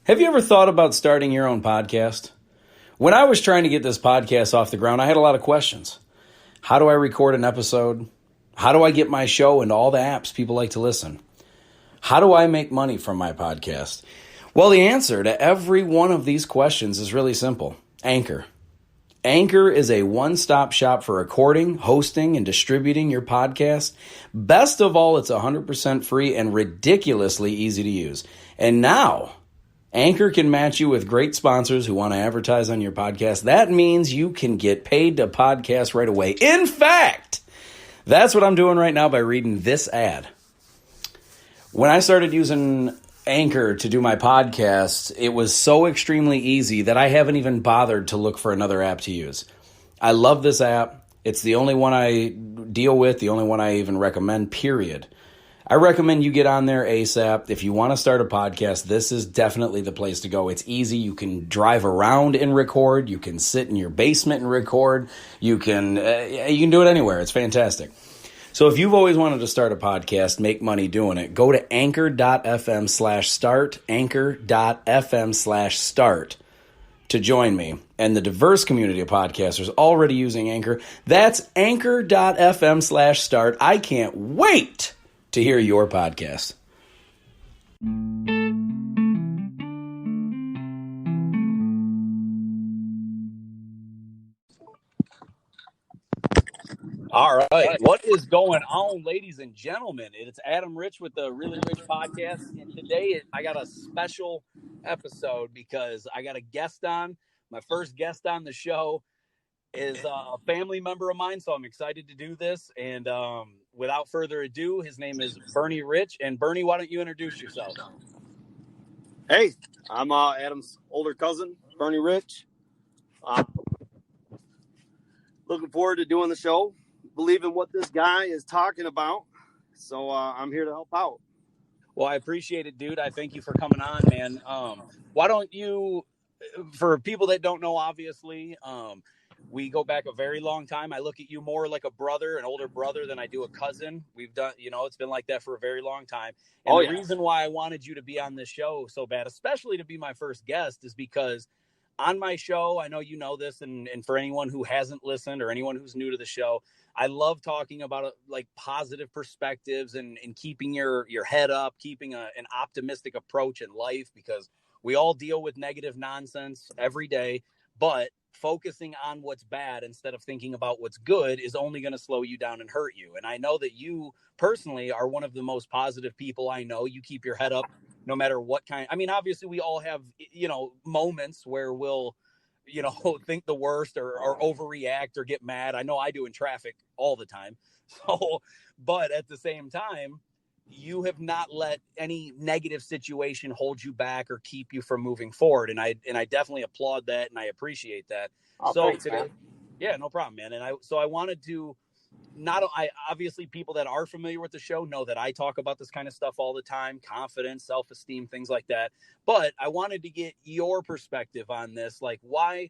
Have you ever thought about starting your own podcast? When I was trying to get this podcast off the ground, I had a lot of questions. How do I record an episode? How do I get my show into all the apps people like to listen? How do I make money from my podcast? Well, the answer to every one of these questions is really simple. Anchor. Anchor is a one-stop shop for recording, hosting, and distributing your podcast. Best of all, it's 100% free and ridiculously easy to use. And now, Anchor can match you with great sponsors who want to advertise on your podcast. That means you can get paid to podcast right away. In fact, that's what I'm doing right now by reading this ad. When I started using Anchor to do my podcast, it was so extremely easy that I haven't even bothered to look for another app to use. I love this app. It's the only one I deal with, the only one I even recommend, period. I recommend you get on there ASAP. If you want to start a podcast, this is definitely the place to go. It's easy. You can drive around and record. You can sit in your basement and record. You can do it anywhere. It's fantastic. So if you've always wanted to start a podcast, make money doing it, go to anchor.fm/start, anchor.fm/start to join me and the diverse community of podcasters already using Anchor. That's anchor.fm/start. I can't wait to hear your podcast. All right. What is going on, ladies and gentlemen? It's Adam Rich with the Really Rich Podcast. And today I got a special episode because I got a guest on. My first guest on the show is a family member of mine, so I'm excited to do this. And without further ado, his name is Bernie Rich. And Bernie, why don't you introduce yourself? Hey, I'm Adam's older cousin, Bernie Rich. Looking forward to doing the show. Believe in what this guy is talking about. So I'm here to help out. Well, I appreciate it, dude. I thank you for coming on, man. Why don't you, for people that don't know, obviously, we go back a very long time. I look at you more like a brother, an older brother, than I do a cousin. We've done, it's been like that for a very long time. And the reason why I wanted you to be on this show so bad, especially to be my first guest, is because on my show, I know you know this, and for anyone who hasn't listened or anyone who's new to the show, I love talking about like positive perspectives and keeping your head up, keeping an optimistic approach in life, because we all deal with negative nonsense every day, but focusing on what's bad instead of thinking about what's good is only going to slow you down and hurt you. And I know that you personally are one of the most positive people I know. You keep your head up no matter what kind. I mean, obviously we all have, moments where we'll, think the worst or overreact or get mad. I know I do in traffic all the time. So, but at the same time, you have not let any negative situation hold you back or keep you from moving forward. And I definitely applaud that. And I appreciate that. Thanks, man. Yeah, no problem, man. And I wanted to, obviously people that are familiar with the show know that I talk about this kind of stuff all the time, confidence, self-esteem, things like that. But I wanted to get your perspective on this. Like, why,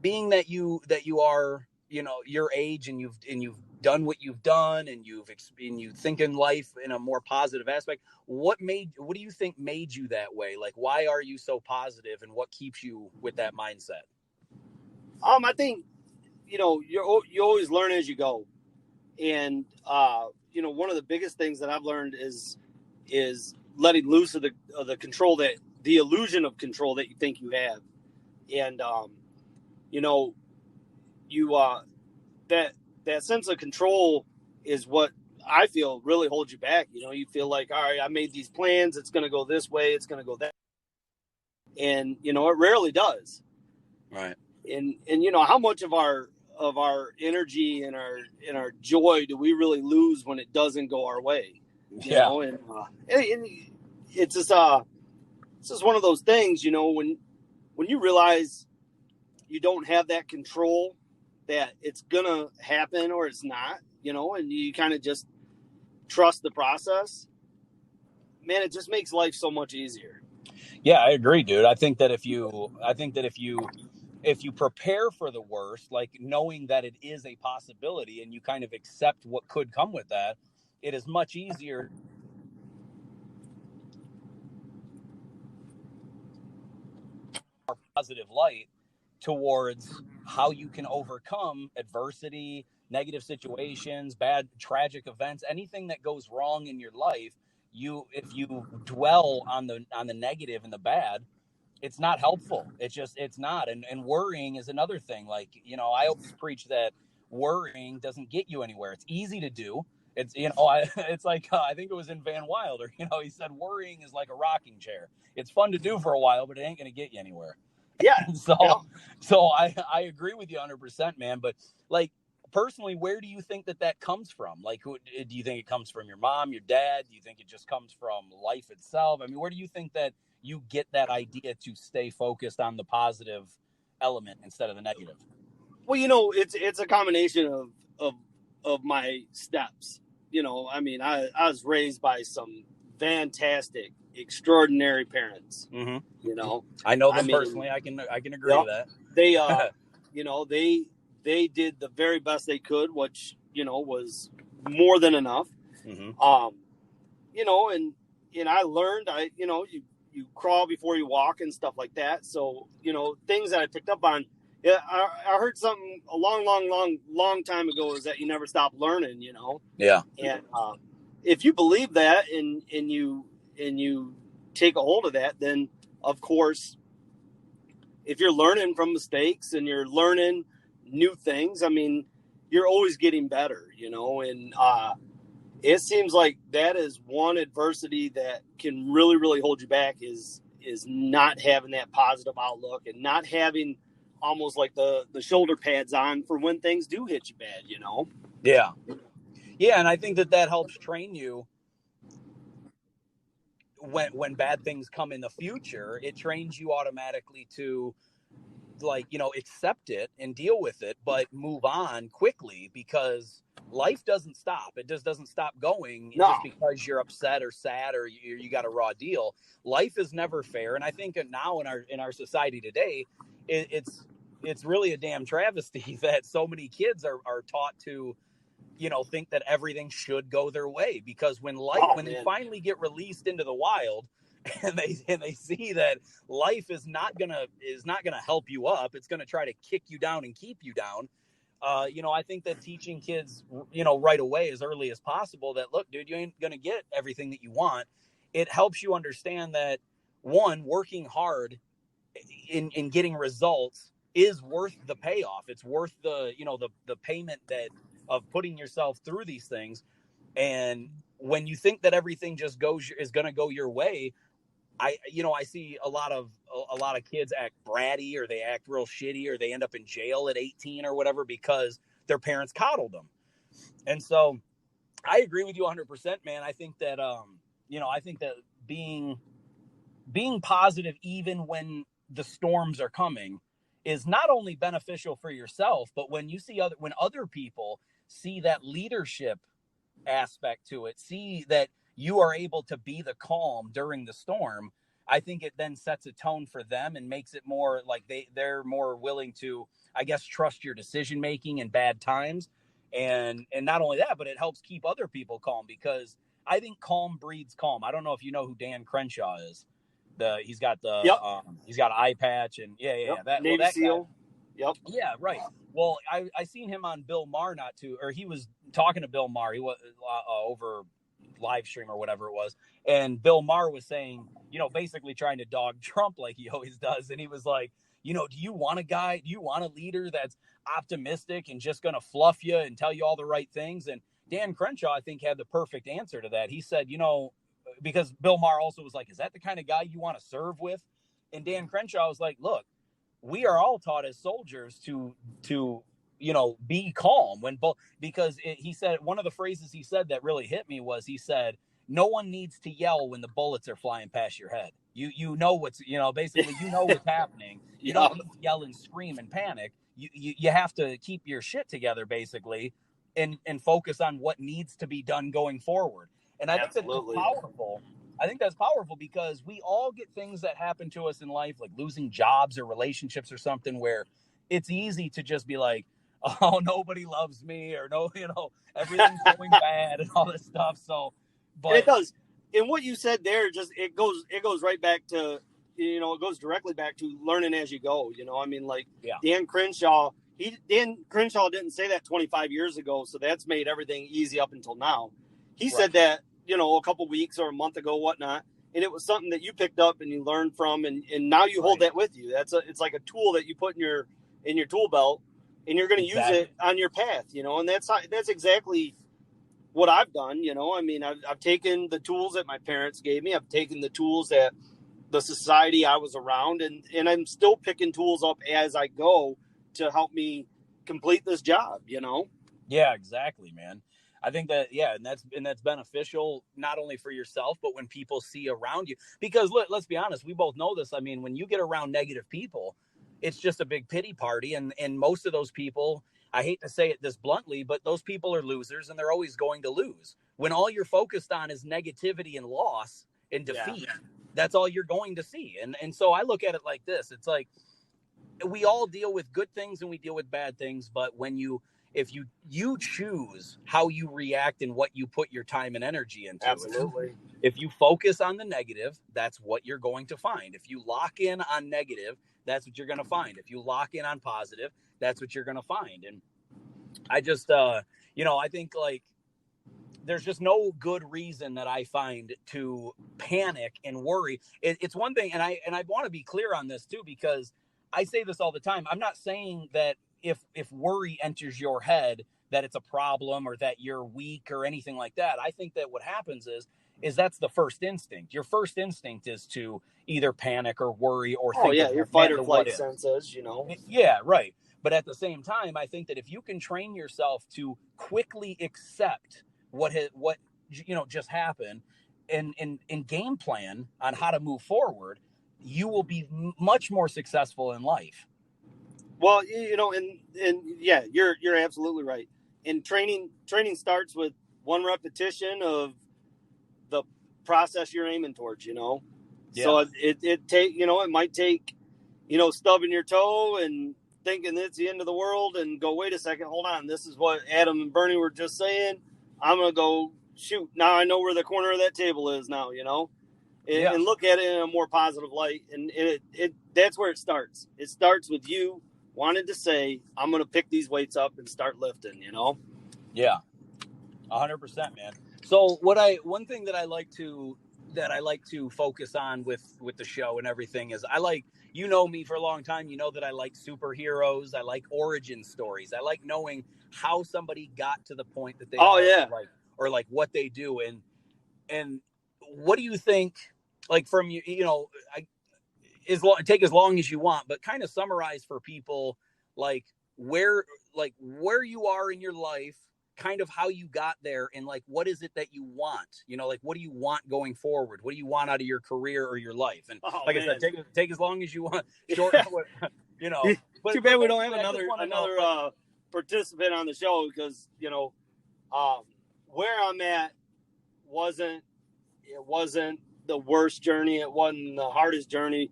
being that you are, your age, and you've done what you've done, and you think in life in a more positive aspect, what do you think made you that way? Like, why are you so positive, and what keeps you with that mindset? I think, you always learn as you go. And, one of the biggest things that I've learned is letting loose of the control, that the illusion of control that you think you have. And, that sense of control is what I feel really holds you back. You feel like, all right, I made these plans. It's going to go this way. It's going to go that. And, it rarely does. Right. And how much of our energy and our joy do we really lose when it doesn't go our way? And it's just one of those things, when you realize you don't have that control, that it's gonna happen or it's not, and you kind of just trust the process, man, it just makes life so much easier. Yeah, I agree, dude. I think that if you prepare for the worst, like knowing that it is a possibility, and you kind of accept what could come with that, it is much easier positive light towards how you can overcome adversity, negative situations, bad, tragic events, anything that goes wrong in your life. If you dwell on the negative and the bad, it's not helpful. It's not. And worrying is another thing. Like, I always preach that worrying doesn't get you anywhere. It's easy to do. It's, it's like, I think it was in Van Wilder, he said, worrying is like a rocking chair. It's fun to do for a while, but it ain't going to get you anywhere. Yeah. So I agree with you 100%, man. But like, personally, where do you think that comes from? Like, do you think it comes from your mom, your dad? Do you think it just comes from life itself? I mean, where do you think that you get that idea to stay focused on the positive element instead of the negative? Well, it's a combination of my steps. I mean, I was raised by some fantastic, extraordinary parents. Mm-hmm. I know them personally. I can agree with that. They, they did the very best they could, which was more than enough. Mm-hmm. And I learned, you crawl before you walk and stuff like that. So things that I picked up on. Yeah, I heard something a long time ago is that you never stop learning, Yeah. And if you believe that and you take a hold of that, then of course, if you're learning from mistakes and you're learning new things, I mean, you're always getting better, and it seems like that is one adversity that can really, really hold you back is not having that positive outlook and not having almost like the shoulder pads on for when things do hit you bad, Yeah. Yeah. And I think that helps train you when bad things come in the future. It trains you automatically to, like, accept it and deal with it, but move on quickly, because life doesn't stop. It just doesn't stop going just because you're upset or sad or you got a raw deal. Life is never fair. And I think now in our society today, it's really a damn travesty that so many kids are taught to, think that everything should go their way, because when they finally get released into the wild and they see that life is not gonna help you up, it's gonna try to kick you down and keep you down. I think that teaching kids, right away, as early as possible, that, look, dude, you ain't gonna get everything that you want. It helps you understand that, one, working hard in getting results is worth the payoff. It's worth the payment of putting yourself through these things. And when you think that everything just is going to go your way, I see a lot of kids act bratty, or they act real shitty, or they end up in jail at 18 or whatever because their parents coddled them. And so I agree with you 100%, man. I think that being positive even when the storms are coming is not only beneficial for yourself, but when other people see that leadership aspect to it, see that you are able to be the calm during the storm, I think it then sets a tone for them and makes it more like they're more willing to, I guess, trust your decision making in bad times. And not only that, but it helps keep other people calm, because I think calm breeds calm. I don't know if you know who Dan Crenshaw is. He's got he's got an eye patch, and that Navy SEAL. Guy, yep. Yeah, right. Well, I seen him on Bill Maher he was talking to Bill Maher. He was over live stream or whatever it was, and Bill Maher was saying, basically trying to dog Trump like he always does, and he was like, do you want a leader that's optimistic and just going to fluff you and tell you all the right things? And Dan Crenshaw, I think, had the perfect answer to that. He said, because Bill Maher also was like, is that the kind of guy you want to serve with? And Dan Crenshaw was like, look, we are all taught as soldiers to be calm because he said, one of the phrases he said that really hit me was, he said, no one needs to yell when the bullets are flying past your head. You know what's, basically, what's happening. You don't need to yell and scream and panic. You have to keep your shit together, basically, and focus on what needs to be done going forward. And I think that's powerful. I think that's powerful because we all get things that happen to us in life, like losing jobs or relationships or something, where it's easy to just be like, oh, nobody loves me, or everything's going bad and all this stuff. So, but and it does. And what you said there, it goes right back to it goes directly back to learning as you go. I mean, like Yeah. Dan Crenshaw didn't say that 25 years ago. So that's made everything easy up until now. He said that, a couple weeks or a month ago, whatnot. And it was something that you picked up and you learned from, and now you hold that with you. It's like a tool that you put in your tool belt, and you're going to use it on your path, and that's exactly what I've done. I mean, I've taken the tools that my parents gave me. I've taken the tools that the society I was around, and I'm still picking tools up as I go to help me complete this job, Yeah, exactly, man. I think that, and that's beneficial not only for yourself, but when people see around you. Because let's be honest, we both know this. I mean, when you get around negative people, it's just a big pity party, and most of those people, I hate to say it this bluntly, but those people are losers, and they're always going to lose. When all you're focused on is negativity and loss and defeat, that's all you're going to see. And so I look at it like this: it's like we all deal with good things and we deal with bad things, but if you choose how you react and what you put your time and energy into. Absolutely. If you focus on the negative, that's what you're going to find. If you lock in on negative, that's what you're going to find. If you lock in on positive, that's what you're going to find. And I just, I think like there's just no good reason that I find to panic and worry. It's one thing. And I want to be clear on this too, because I say this all the time. I'm not saying that if worry enters your head that it's a problem or that you're weak or anything like that. I think that what happens is that's the first instinct. Your first instinct is to either panic or worry or think of your fight or flight senses, Yeah, right. But at the same time, I think that if you can train yourself to quickly accept what just happened and game plan on how to move forward, you will be much more successful in life. Well, and yeah, you're absolutely right. And training starts with one repetition of the process you're aiming towards, So it might take, stubbing your toe and thinking it's the end of the world and go, wait a second, hold on. This is what Adam and Bernie were just saying. I'm going to go shoot. Now I know where the corner of that table is now, and look at it in a more positive light. And that's where it starts. It starts with you wanted to say, I'm going to pick these weights up and start lifting, Yeah, 100%, man. So one thing that I like to focus on with the show and everything is me for a long time. You know that I like superheroes. I like origin stories. I like knowing how somebody got to the point that they or like what they do. And what do you think, like from you, take as long as you want, but kind of summarize for people like where you are in your life, kind of how you got there, and like what is it that you want, like what do you want going forward, what do you want out of your career or your life? And I said, take as long as you want, short. But too bad we don't have another participant on the show, because where I'm at wasn't the worst journey, it wasn't the hardest journey.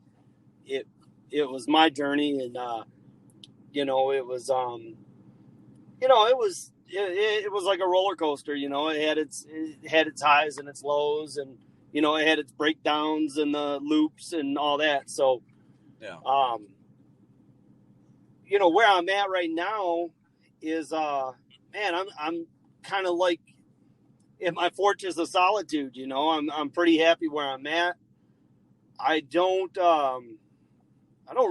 It was my journey, and it was like a roller coaster. It had its highs and its lows, and it had its breakdowns and the loops and all that. So where I'm at right now is I'm kind of like in my fortress of solitude. I'm pretty happy where I'm at. I don't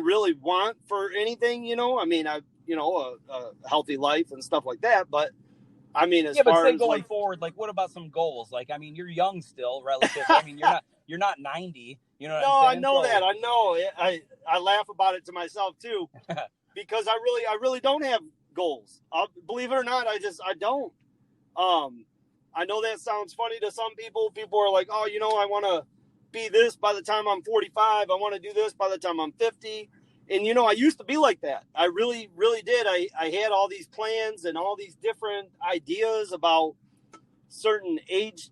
really want for anything, I mean, a healthy life and stuff like that. But I mean, as far as going forward, like what about some goals? Like, I mean, you're young still relative. I mean, you're not 90, what I'm saying? I know that. I know. I laugh about it to myself too, because I really don't have goals. Believe it or not, I don't. I know that sounds funny to some people. People are like, oh, I want to be this by the time I'm 45. I want to do this by the time I'm 50. And, I used to be like that. I really, really did. I had all these plans and all these different ideas about certain age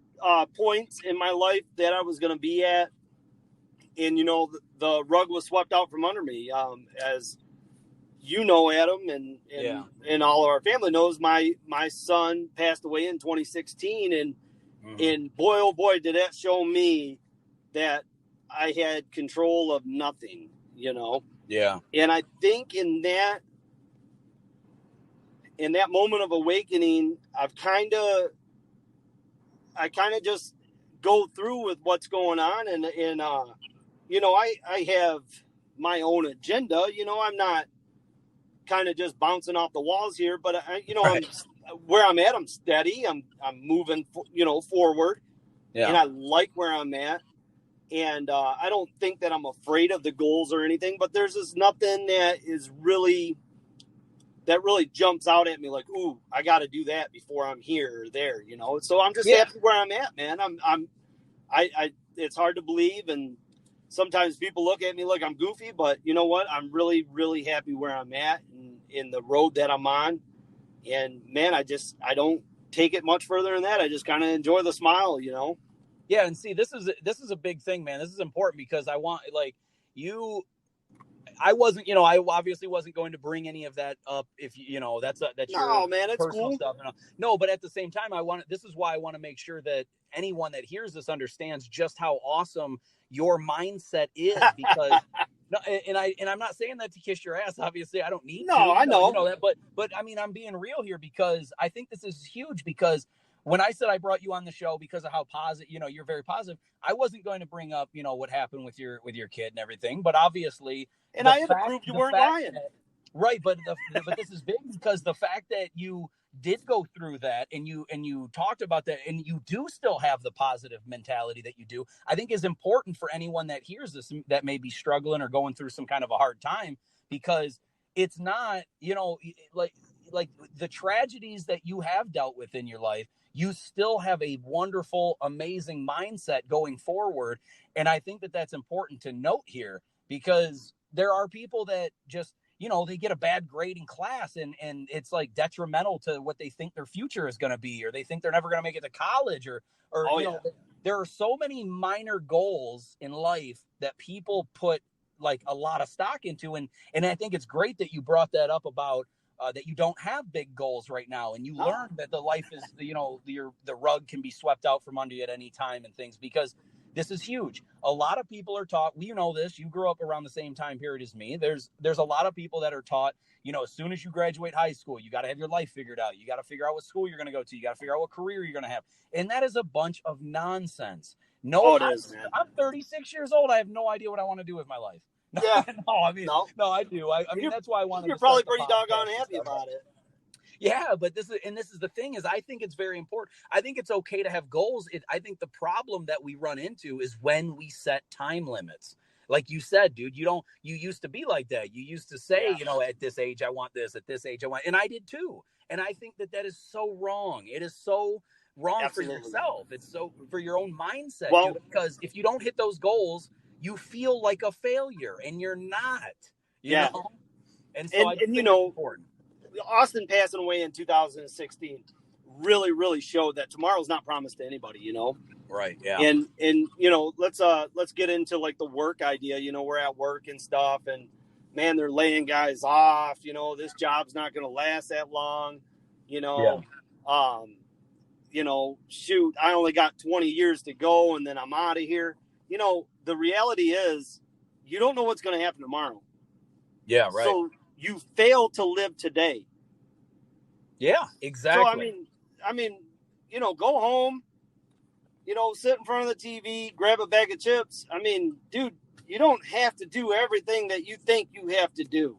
points in my life that I was going to be at. And, the rug was swept out from under me. As Adam, and all of our family knows, my son passed away in 2016. And boy, oh boy, did that show me that I had control of nothing, Yeah. And I think in that moment of awakening, I kind of just go through with what's going on, and I have my own agenda. I'm not kind of just bouncing off the walls here, but I'm where I'm at. I'm steady. I'm moving, forward, Yeah. and I like where I'm at. And I don't think that I'm afraid of the goals or anything, but there's just nothing that really jumps out at me like, ooh, I got to do that before I'm here or there, So I'm just happy where I'm at, man. I it's hard to believe, and sometimes people look at me like I'm goofy, but you know what? I'm really, really happy where I'm at and in the road that I'm on. And man, I don't take it much further than that. I just kind of enjoy the smile, Yeah, and see, this is a big thing, man. This is important because I want, like, I wasn't, I obviously wasn't going to bring any of that up if that's no, your man, it's personal cool stuff. No, but at the same time, this is why I want to make sure that anyone that hears this understands just how awesome your mindset is, because no, and I'm not saying that to kiss your ass. Obviously, I don't need to. I know. That, but I mean, I'm being real here because I think this is huge. Because when I said I brought you on the show because of how positive, you're very positive, I wasn't going to bring up, what happened with your kid and everything. But obviously, and I had to prove you weren't lying. Right, but but this is big because the fact that you did go through that and you talked about that and you do still have the positive mentality that you do, I think is important for anyone that hears this that may be struggling or going through some kind of a hard time, because it's not, like the tragedies that you have dealt with in your life, you still have a wonderful, amazing mindset going forward. And I think that that's important to note here, because there are people that just, they get a bad grade in class and it's like detrimental to what they think their future is going to be, or they think they're never going to make it to college, or there are so many minor goals in life that people put like a lot of stock into. And I think it's great that you brought that up about that you don't have big goals right now, and you learn that the life is, the rug can be swept out from under you at any time and things, because this is huge. A lot of people are taught, this, you grew up around the same time period as me. There's a lot of people that are taught, as soon as you graduate high school, you got to have your life figured out. You got to figure out what school you're going to go to. You got to figure out what career you're going to have. And that is a bunch of nonsense. No, it is, man. I'm 36 years old. I have no idea what I want to do with my life. Yeah. No, I do. I mean, that's why I want to. You're probably pretty doggone happy about it. Yeah, but this is the thing, is I think it's very important. I think it's okay to have goals. I think the problem that we run into is when we set time limits. Like you said, dude, you used to be like that. You used to say, at this age, I want this, at this age, I want, and I did too. And I think that is so wrong. It is so wrong. Absolutely. For yourself. It's so for your own mindset, dude, because if you don't hit those goals, you feel like a failure, and you're not, you know? And so I think it's important. Austin passing away in 2016 really, really showed that tomorrow's not promised to anybody, Right. Yeah. And let's get into like the work idea. We're at work and stuff, and man, they're laying guys off. This job's not going to last that long. Shoot, I only got 20 years to go, and then I'm out of here. The reality is, you don't know what's going to happen tomorrow. Yeah. Right. So you fail to live today. Yeah, exactly. So I mean, go home, sit in front of the TV, grab a bag of chips. I mean, dude, you don't have to do everything that you think you have to do.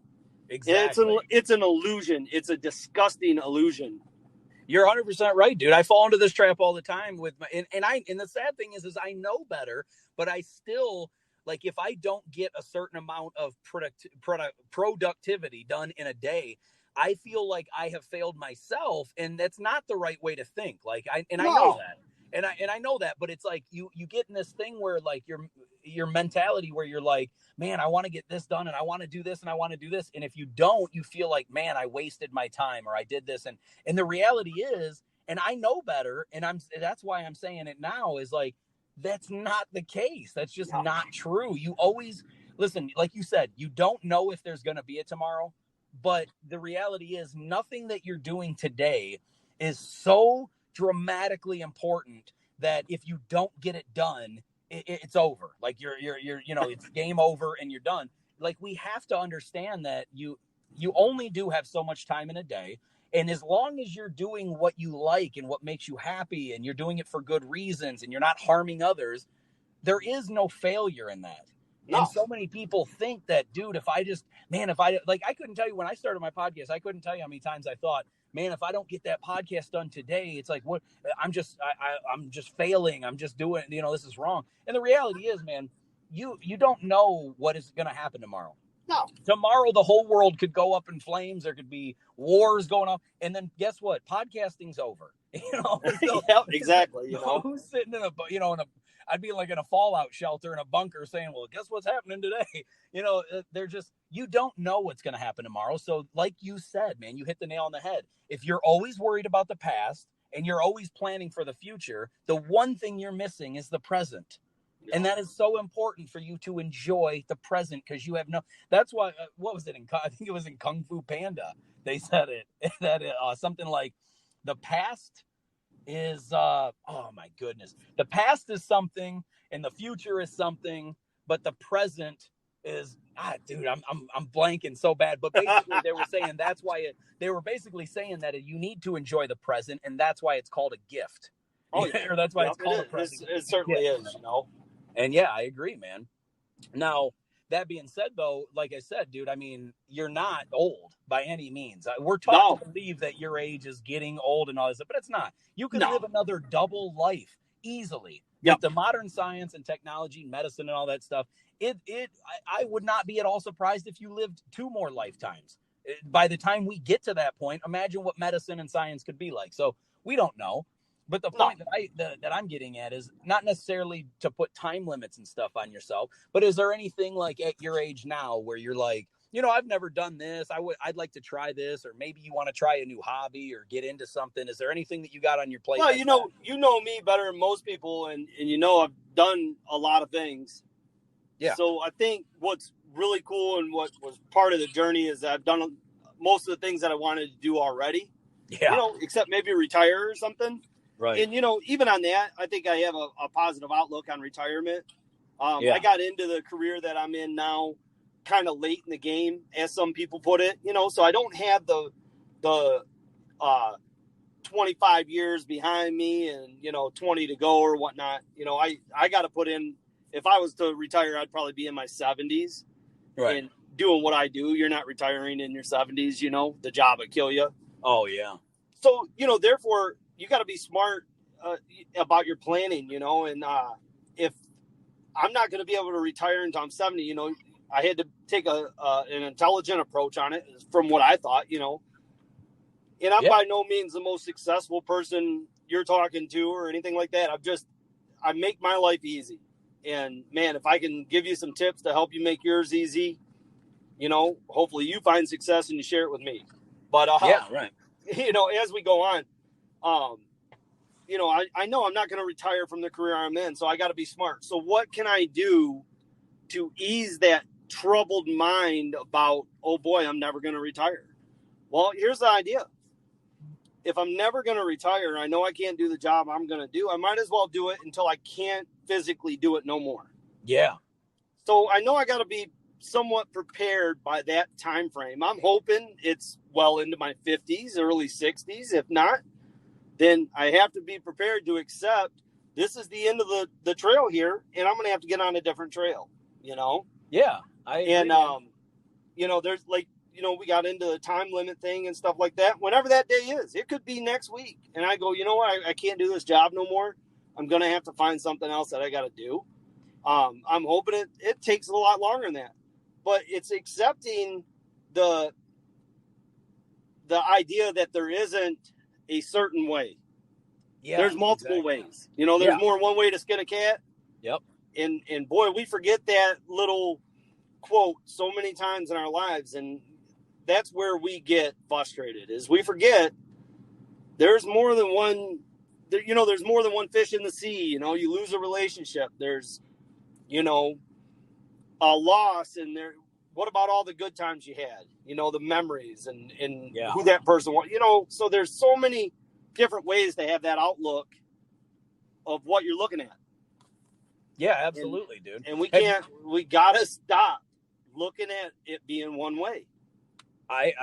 Exactly. It's an illusion. It's a disgusting illusion. You're 100% right, dude. I fall into this trap all the time with my, and the sad thing is I know better, but I still, like, if I don't get a certain amount of productivity done in a day, I feel like I have failed myself, and that's not the right way to think. Like, I know that. And I know that, but it's like you get in this thing where, like, your mentality where you're like, man, I want to get this done, and I want to do this, and I want to do this. And if you don't, you feel like, man, I wasted my time, or I did this. And the reality is, and I know better, and that's why I'm saying it now, is like, that's not the case. That's just not true. You always listen, like you said, you don't know if there's going to be a tomorrow, but the reality is nothing that you're doing today is so dramatically important that if you don't get it done, it's over. Like you're, it's game over and you're done. Like we have to understand that you only do have so much time in a day. And as long as you're doing what you like and what makes you happy and you're doing it for good reasons and you're not harming others, there is no failure in that. No. And so many people think that, dude, if I couldn't tell you when I started my podcast, I couldn't tell you how many times I thought, man, if I don't get that podcast done today, it's like, what, I'm just failing. I'm just doing, this is wrong. And the reality is, man, you don't know what is going to happen tomorrow. No. Tomorrow, the whole world could go up in flames. There could be wars going on. And then guess what? Podcasting's over. So, yeah, exactly. Who's sitting I'd be like in a fallout shelter in a bunker saying, well, guess what's happening today? They're just, you don't know what's going to happen tomorrow. So like you said, man, you hit the nail on the head. If you're always worried about the past and you're always planning for the future, the one thing you're missing is the present. And that is so important for you to enjoy the present because you have that's why, what was it I think it was in Kung Fu Panda. They said it, that something like the past is, oh my goodness. The past is something and the future is something, but the present is, dude, I'm blanking so bad. But basically they were saying that's why they were basically saying that you need to enjoy the present. And that's why it's called a gift. Oh, yeah. Or that's why it's called a present. It certainly is, And yeah, I agree, man. Now, that being said, though, like I said, dude, I mean, you're not old by any means. We're taught to believe that your age is getting old and all this, but it's not. You can live another double life easily. Yep. With the modern science and technology, medicine and all that stuff. I would not be at all surprised if you lived 2 more lifetimes. By the time we get to that point, imagine what medicine and science could be like. So we don't know. But the point that I'm getting at is not necessarily to put time limits and stuff on yourself, but is there anything like at your age now where you're like, I've never done this. I'd like to try this, or maybe you want to try a new hobby or get into something. Is there anything that you got on your plate? Well, you know me better than most people, and I've done a lot of things. Yeah. So I think what's really cool and what was part of the journey is that I've done most of the things that I wanted to do already. Yeah. Except maybe retire or something. Right. And, even on that, I think I have a positive outlook on retirement. Yeah. I got into the career that I'm in now kind of late in the game, as some people put it, so I don't have the 25 years behind me and, 20 to go or whatnot. I got to put in, if I was to retire, I'd probably be in my 70s. Right. And doing what I do. You're not retiring in your 70s, the job would kill you. Oh, yeah. So, therefore, you got to be smart about your planning, and if I'm not going to be able to retire until I'm 70, I had to take an intelligent approach on it from what I thought, and I'm by no means the most successful person you're talking to or anything like that. I make my life easy. And man, if I can give you some tips to help you make yours easy, hopefully you find success and you share it with me. But, yeah, right. As we go on, I know I'm not going to retire from the career I'm in, so I got to be smart. So what can I do to ease that troubled mind about, oh boy, I'm never going to retire? Well, here's the idea. If I'm never going to retire, I know I can't do the job I'm going to do. I might as well do it until I can't physically do it no more. Yeah. So I know I got to be somewhat prepared by that time frame. I'm hoping it's well into my 50s, early 60s. If not, then I have to be prepared to accept this is the end of the trail here, and I'm going to have to get on a different trail, Yeah. I agree, and, there's we got into the time limit thing and stuff like that. Whenever that day is, it could be next week. And I go, you know what? I can't do this job no more. I'm going to have to find something else that I got to do. I'm hoping it takes a lot longer than that, but it's accepting the idea that there isn't a certain way. Yeah, there's multiple ways. There's more than one way to skin a cat. Yep. And boy, we forget that little quote so many times in our lives. And that's where we get frustrated, is we forget there's more than one, there's more than one fish in the sea. You lose a relationship. There's, a loss, and what about all the good times you had? The memories and who that person was, so there's so many different ways to have that outlook of what you're looking at. Yeah, absolutely, dude. And we gotta stop looking at it being one way.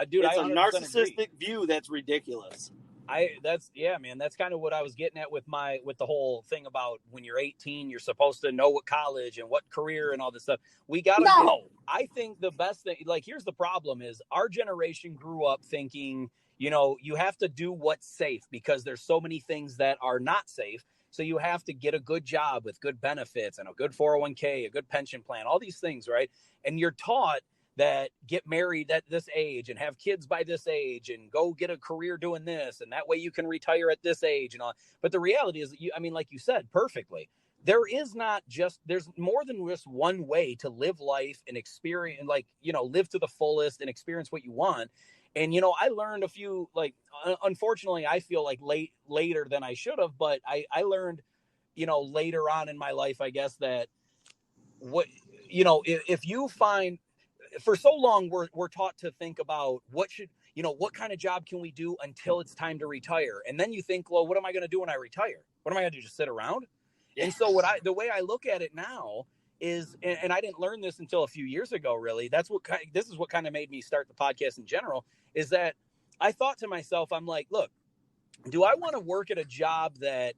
Dude, it's I a 100% narcissistic agree. view that's ridiculous. Man, that's kind of what I was getting at with the whole thing about when you're 18, you're supposed to know what college and what career and all this stuff. I think the best thing, like, here's the problem is our generation grew up thinking, you have to do what's safe because there's so many things that are not safe. So you have to get a good job with good benefits and a good 401k, a good pension plan, all these things, right? And you're taught that get married at this age and have kids by this age and go get a career doing this, and that way you can retire at this age and all. But the reality is, like you said perfectly, there's more than just one way to live life and experience, like, live to the fullest and experience what you want. And I learned a few, like, unfortunately I feel like later than I should have, but I learned later on in my life, I guess, that what if you find, for so long we're taught to think about what kind of job can we do until it's time to retire, and then you think, well, what am I going to do when I retire? What am I going to do, just sit around? Yeah. And so the way I look at it now is, and I didn't learn this until a few years ago, really, this is what kind of made me start the podcast in general, is that I thought to myself, I'm like, look, do I want to work at a job that,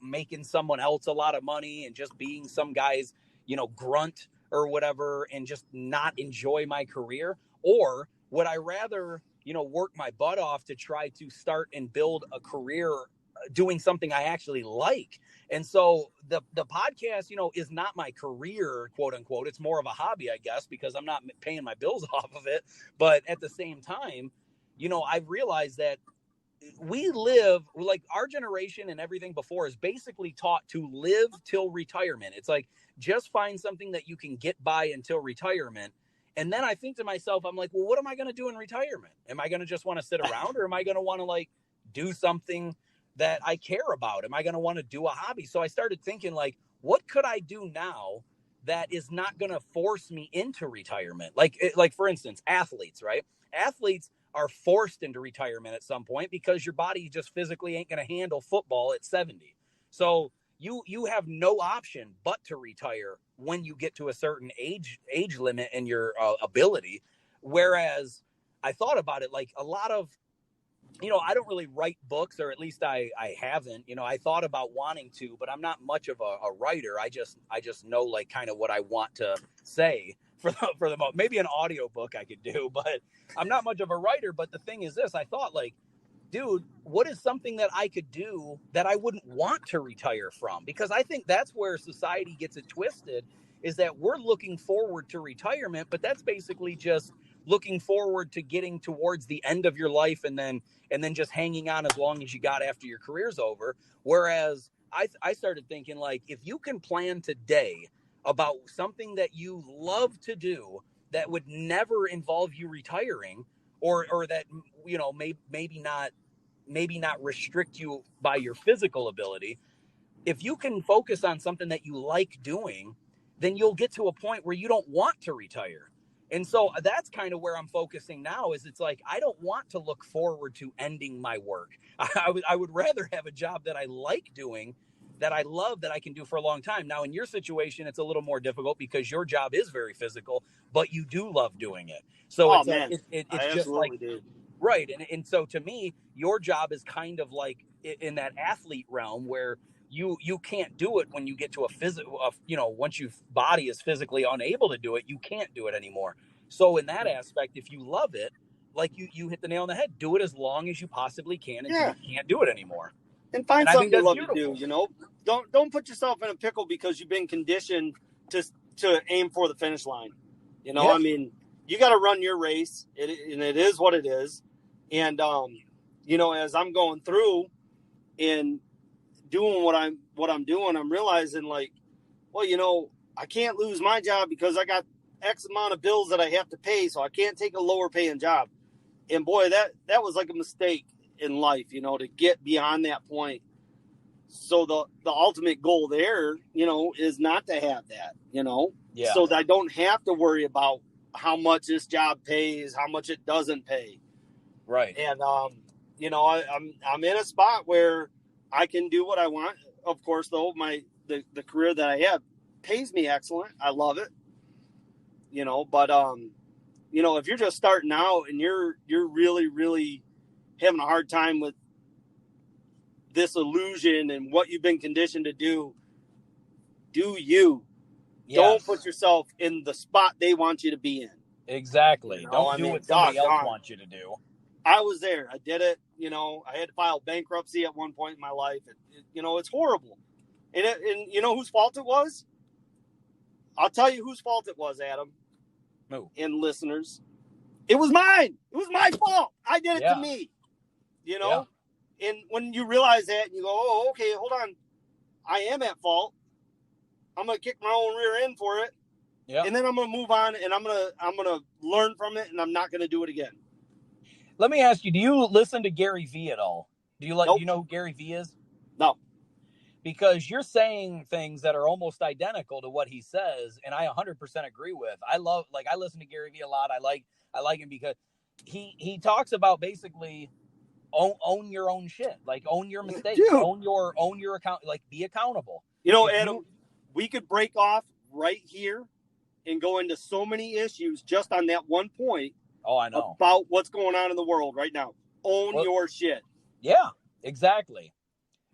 making someone else a lot of money and just being some guy's, grunt or whatever, and just not enjoy my career? Or would I rather, work my butt off to try to start and build a career doing something I actually like? And so the podcast, is not my career, quote unquote. It's more of a hobby, I guess, because I'm not paying my bills off of it. But at the same time, I've realized that we live, like, our generation and everything before is basically taught to live till retirement. It's like, just find something that you can get by until retirement. And then I think to myself, I'm like, well, what am I going to do in retirement? Am I going to just want to sit around, or am I going to want to, like, do something that I care about? Am I going to want to do a hobby? So I started thinking, like, what could I do now that is not going to force me into retirement? Like for instance, athletes, right? Athletes are forced into retirement at some point because your body just physically ain't going to handle football at 70. So you have no option but to retire when you get to a certain age limit in your ability. Whereas I thought about it, like, a lot of, I don't really write books, or at least I haven't. I thought about wanting to, but I'm not much of a writer. I just know, like, kind of what I want to say for the moment. Maybe an audio book I could do, but I'm not much of a writer. But the thing is this, I thought, like, dude, what is something that I could do that I wouldn't want to retire from? Because I think that's where society gets it twisted, is that we're looking forward to retirement, but that's basically just looking forward to getting towards the end of your life and then just hanging on as long as you got after your career's over. Whereas I started thinking, like, if you can plan today about something that you love to do that would never involve you retiring, or that, maybe not restrict you by your physical ability, if you can focus on something that you like doing, then you'll get to a point where you don't want to retire. And so that's kind of where I'm focusing now, is it's like, I don't want to look forward to ending my work. I would rather have a job that I like doing, that I love, that I can do for a long time. Now, in your situation, it's a little more difficult because your job is very physical, but you do love doing it. So Oh it's man, it's I just like, absolutely do. right. And so to me, your job is kind of like in that athlete realm where you can't do it when you get to a physical, once your body is physically unable to do it, you can't do it anymore. So in that aspect, if you love it, like, you hit the nail on the head, do it as long as you possibly can until Yeah, you can't do it anymore. and find And I think something you that's love to beautiful. do. Don't put yourself in a pickle because you've been conditioned to aim for the finish line. Yeah. I mean, you got to run your race, and it is what it is. And as I'm going through and doing what I'm doing, I'm realizing, like, well, I can't lose my job because I got X amount of bills that I have to pay, so I can't take a lower paying job. And boy, that was like a mistake in life, to get beyond that point. So the ultimate goal there, is not to have that, Yeah. so that I don't have to worry about how much this job pays, how much it doesn't pay. Right. And I'm in a spot where I can do what I want. Of course, though, the career that I have pays me excellent. I love it, but if you're just starting out and you're really, really having a hard time with this illusion and what you've been conditioned to do you. Yes. Don't put yourself in the spot they want you to be in. Exactly. Don't do what somebody else wants you to do. I was there. I did it. I had to file bankruptcy at one point in my life. It's horrible. And you know whose fault it was? I'll tell you whose fault it was, Adam. Who? And listeners. It was mine. It was my fault. I did it to me. Yeah. And when you realize that and you go, oh, okay, hold on. I am at fault. I'm going to kick my own rear end for it. Yeah. And then I'm going to move on and I'm going to learn from it and I'm not going to do it again. Let me ask you, do you listen to Gary Vee at all? Nope. Do you know who Gary Vee is? No. Because you're saying things that are almost identical to what he says, and I 100% agree with. I listen to Gary Vee a lot. I like him because he talks about basically own your own shit, like own your mistakes, own your account, like be accountable. Adam, we could break off right here and go into so many issues just on that one point. Oh, I know. About what's going on in the world right now. Own your shit. Yeah, exactly.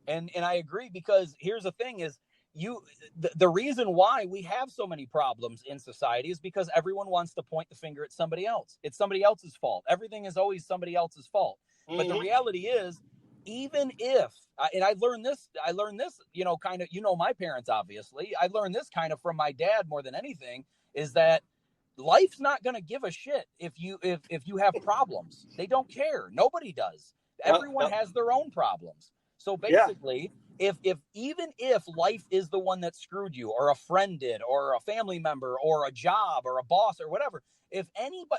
And I agree, because here's the thing is the reason why we have so many problems in society is because everyone wants to point the finger at somebody else. It's somebody else's fault. Everything is always somebody else's fault. Mm-hmm. But the reality is, even if, and I learned this, kind of, my parents, obviously, I learned this kind of from my dad more than anything, is that life's not going to give a shit if you have problems. They don't care. Nobody does. Everyone has their own problems. So basically, if life is the one that screwed you, or a friend did, or a family member, or a job, or a boss, or whatever, even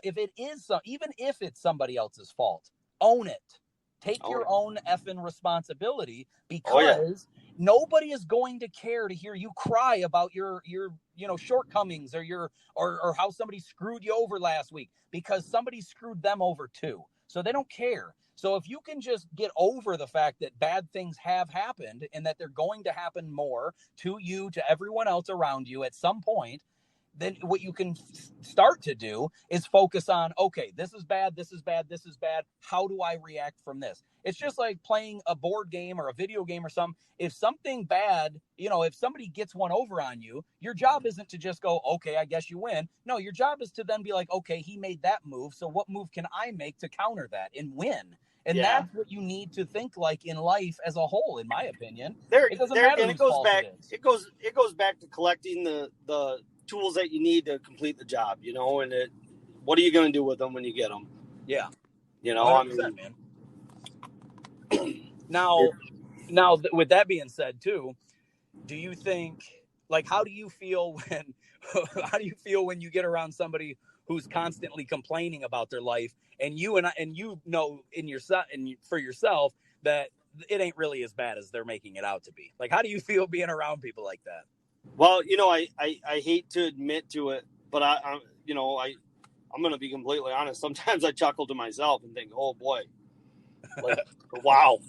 if it's somebody else's fault, own it. Take your own effing responsibility, because nobody is going to care to hear you cry about your shortcomings or how somebody screwed you over last week, because somebody screwed them over too. So they don't care. So if you can just get over the fact that bad things have happened and that they're going to happen more to you, to everyone else around you at some point, then what you can start to do is focus on, okay, this is bad, this is bad, this is bad. How do I react from this? It's just like playing a board game or a video game or something. If something bad, if somebody gets one over on you, your job isn't to just go, okay, I guess you win. No, your job is to then be like, okay, he made that move, so what move can I make to counter that and win? And that's what you need to think like in life as a whole, in my opinion. It doesn't matter whose fault it is. It goes back to collecting the tools that you need to complete the job, and what are you going to do with them when you get them? Yeah. I mean, man. Now, with that being said too, do you think, like, how do you feel when you get around somebody who's constantly complaining about their life, and for yourself that it ain't really as bad as they're making it out to be? Like, how do you feel being around people like that? Well, I hate to admit to it, but I'm going to be completely honest. Sometimes I chuckle to myself and think, oh boy, like, wow.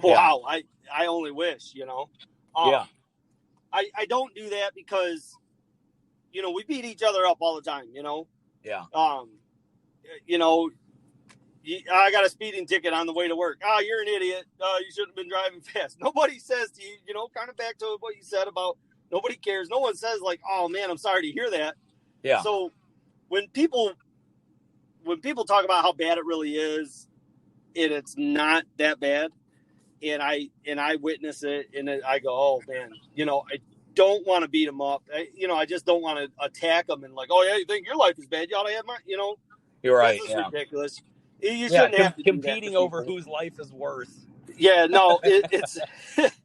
I only wish, I don't do that because, we beat each other up all the time, Yeah. I got a speeding ticket on the way to work. Oh, you're an idiot. You shouldn't have been driving fast. Nobody says to you, kind of back to what you said about nobody cares. No one says like, oh man, I'm sorry to hear that. Yeah. So when people talk about how bad it really is, and it's not that bad, and I witness it, and I go, oh man, I don't want to beat them up. I just don't want to attack them and like, oh yeah, you think your life is bad? You ought to have mine. You're right. This is ridiculous. You shouldn't have to competing over whose life is worse. Yeah, no, it's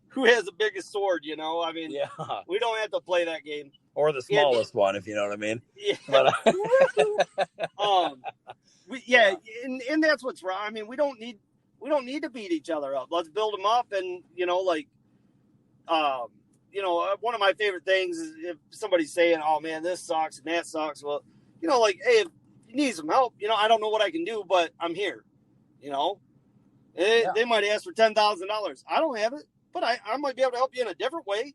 who has the biggest sword. I mean, we don't have to play that game. Or the smallest one, if you know what I mean. Yeah. But, and that's what's wrong. I mean, we don't need to beat each other up. Let's build them up, and one of my favorite things is if somebody's saying, "Oh man, this sucks and that sucks." Well, hey, if you need some help, I don't know what I can do, but I'm here. They might ask for $10,000. I don't have it, but I might be able to help you in a different way.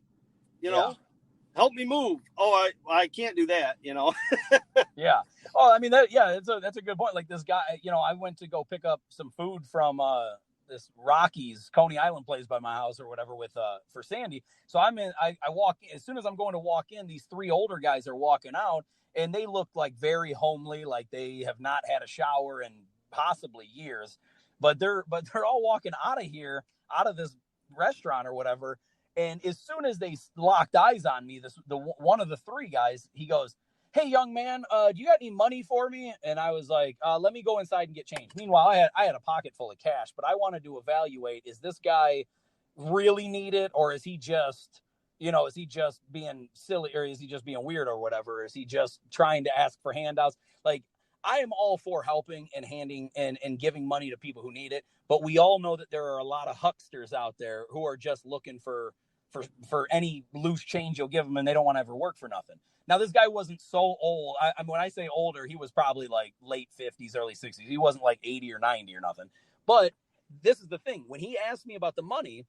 help me move. Oh, I can't do that, you know? Yeah. Oh, I mean, that's a good point. Like this guy, you know, I went to go pick up some food from this Rockies, Coney Island place by my house or whatever with for Sandy. So I walk in, as soon as I'm going to walk in, these three older guys are walking out and they look like very homely, like they have not had a shower in possibly years. But they're all walking out of this restaurant or whatever. And as soon as they locked eyes on me, one of the three guys, he goes, "Hey, young man, do you got any money for me?" And I was like, "Let me go inside and get change." Meanwhile, I had a pocket full of cash, but I wanted to evaluate: is this guy really need it, or is he just, is he just being silly, or is he just being weird, or whatever? Is he just trying to ask for handouts? Like, I am all for helping and handing and giving money to people who need it, but we all know that there are a lot of hucksters out there who are just looking for any loose change you'll give them, and they don't want to ever work for nothing. Now, this guy wasn't so old. I mean, when I say older, he was probably like late 50s, early 60s. He wasn't like 80 or 90 or nothing. But this is the thing. When he asked me about the money,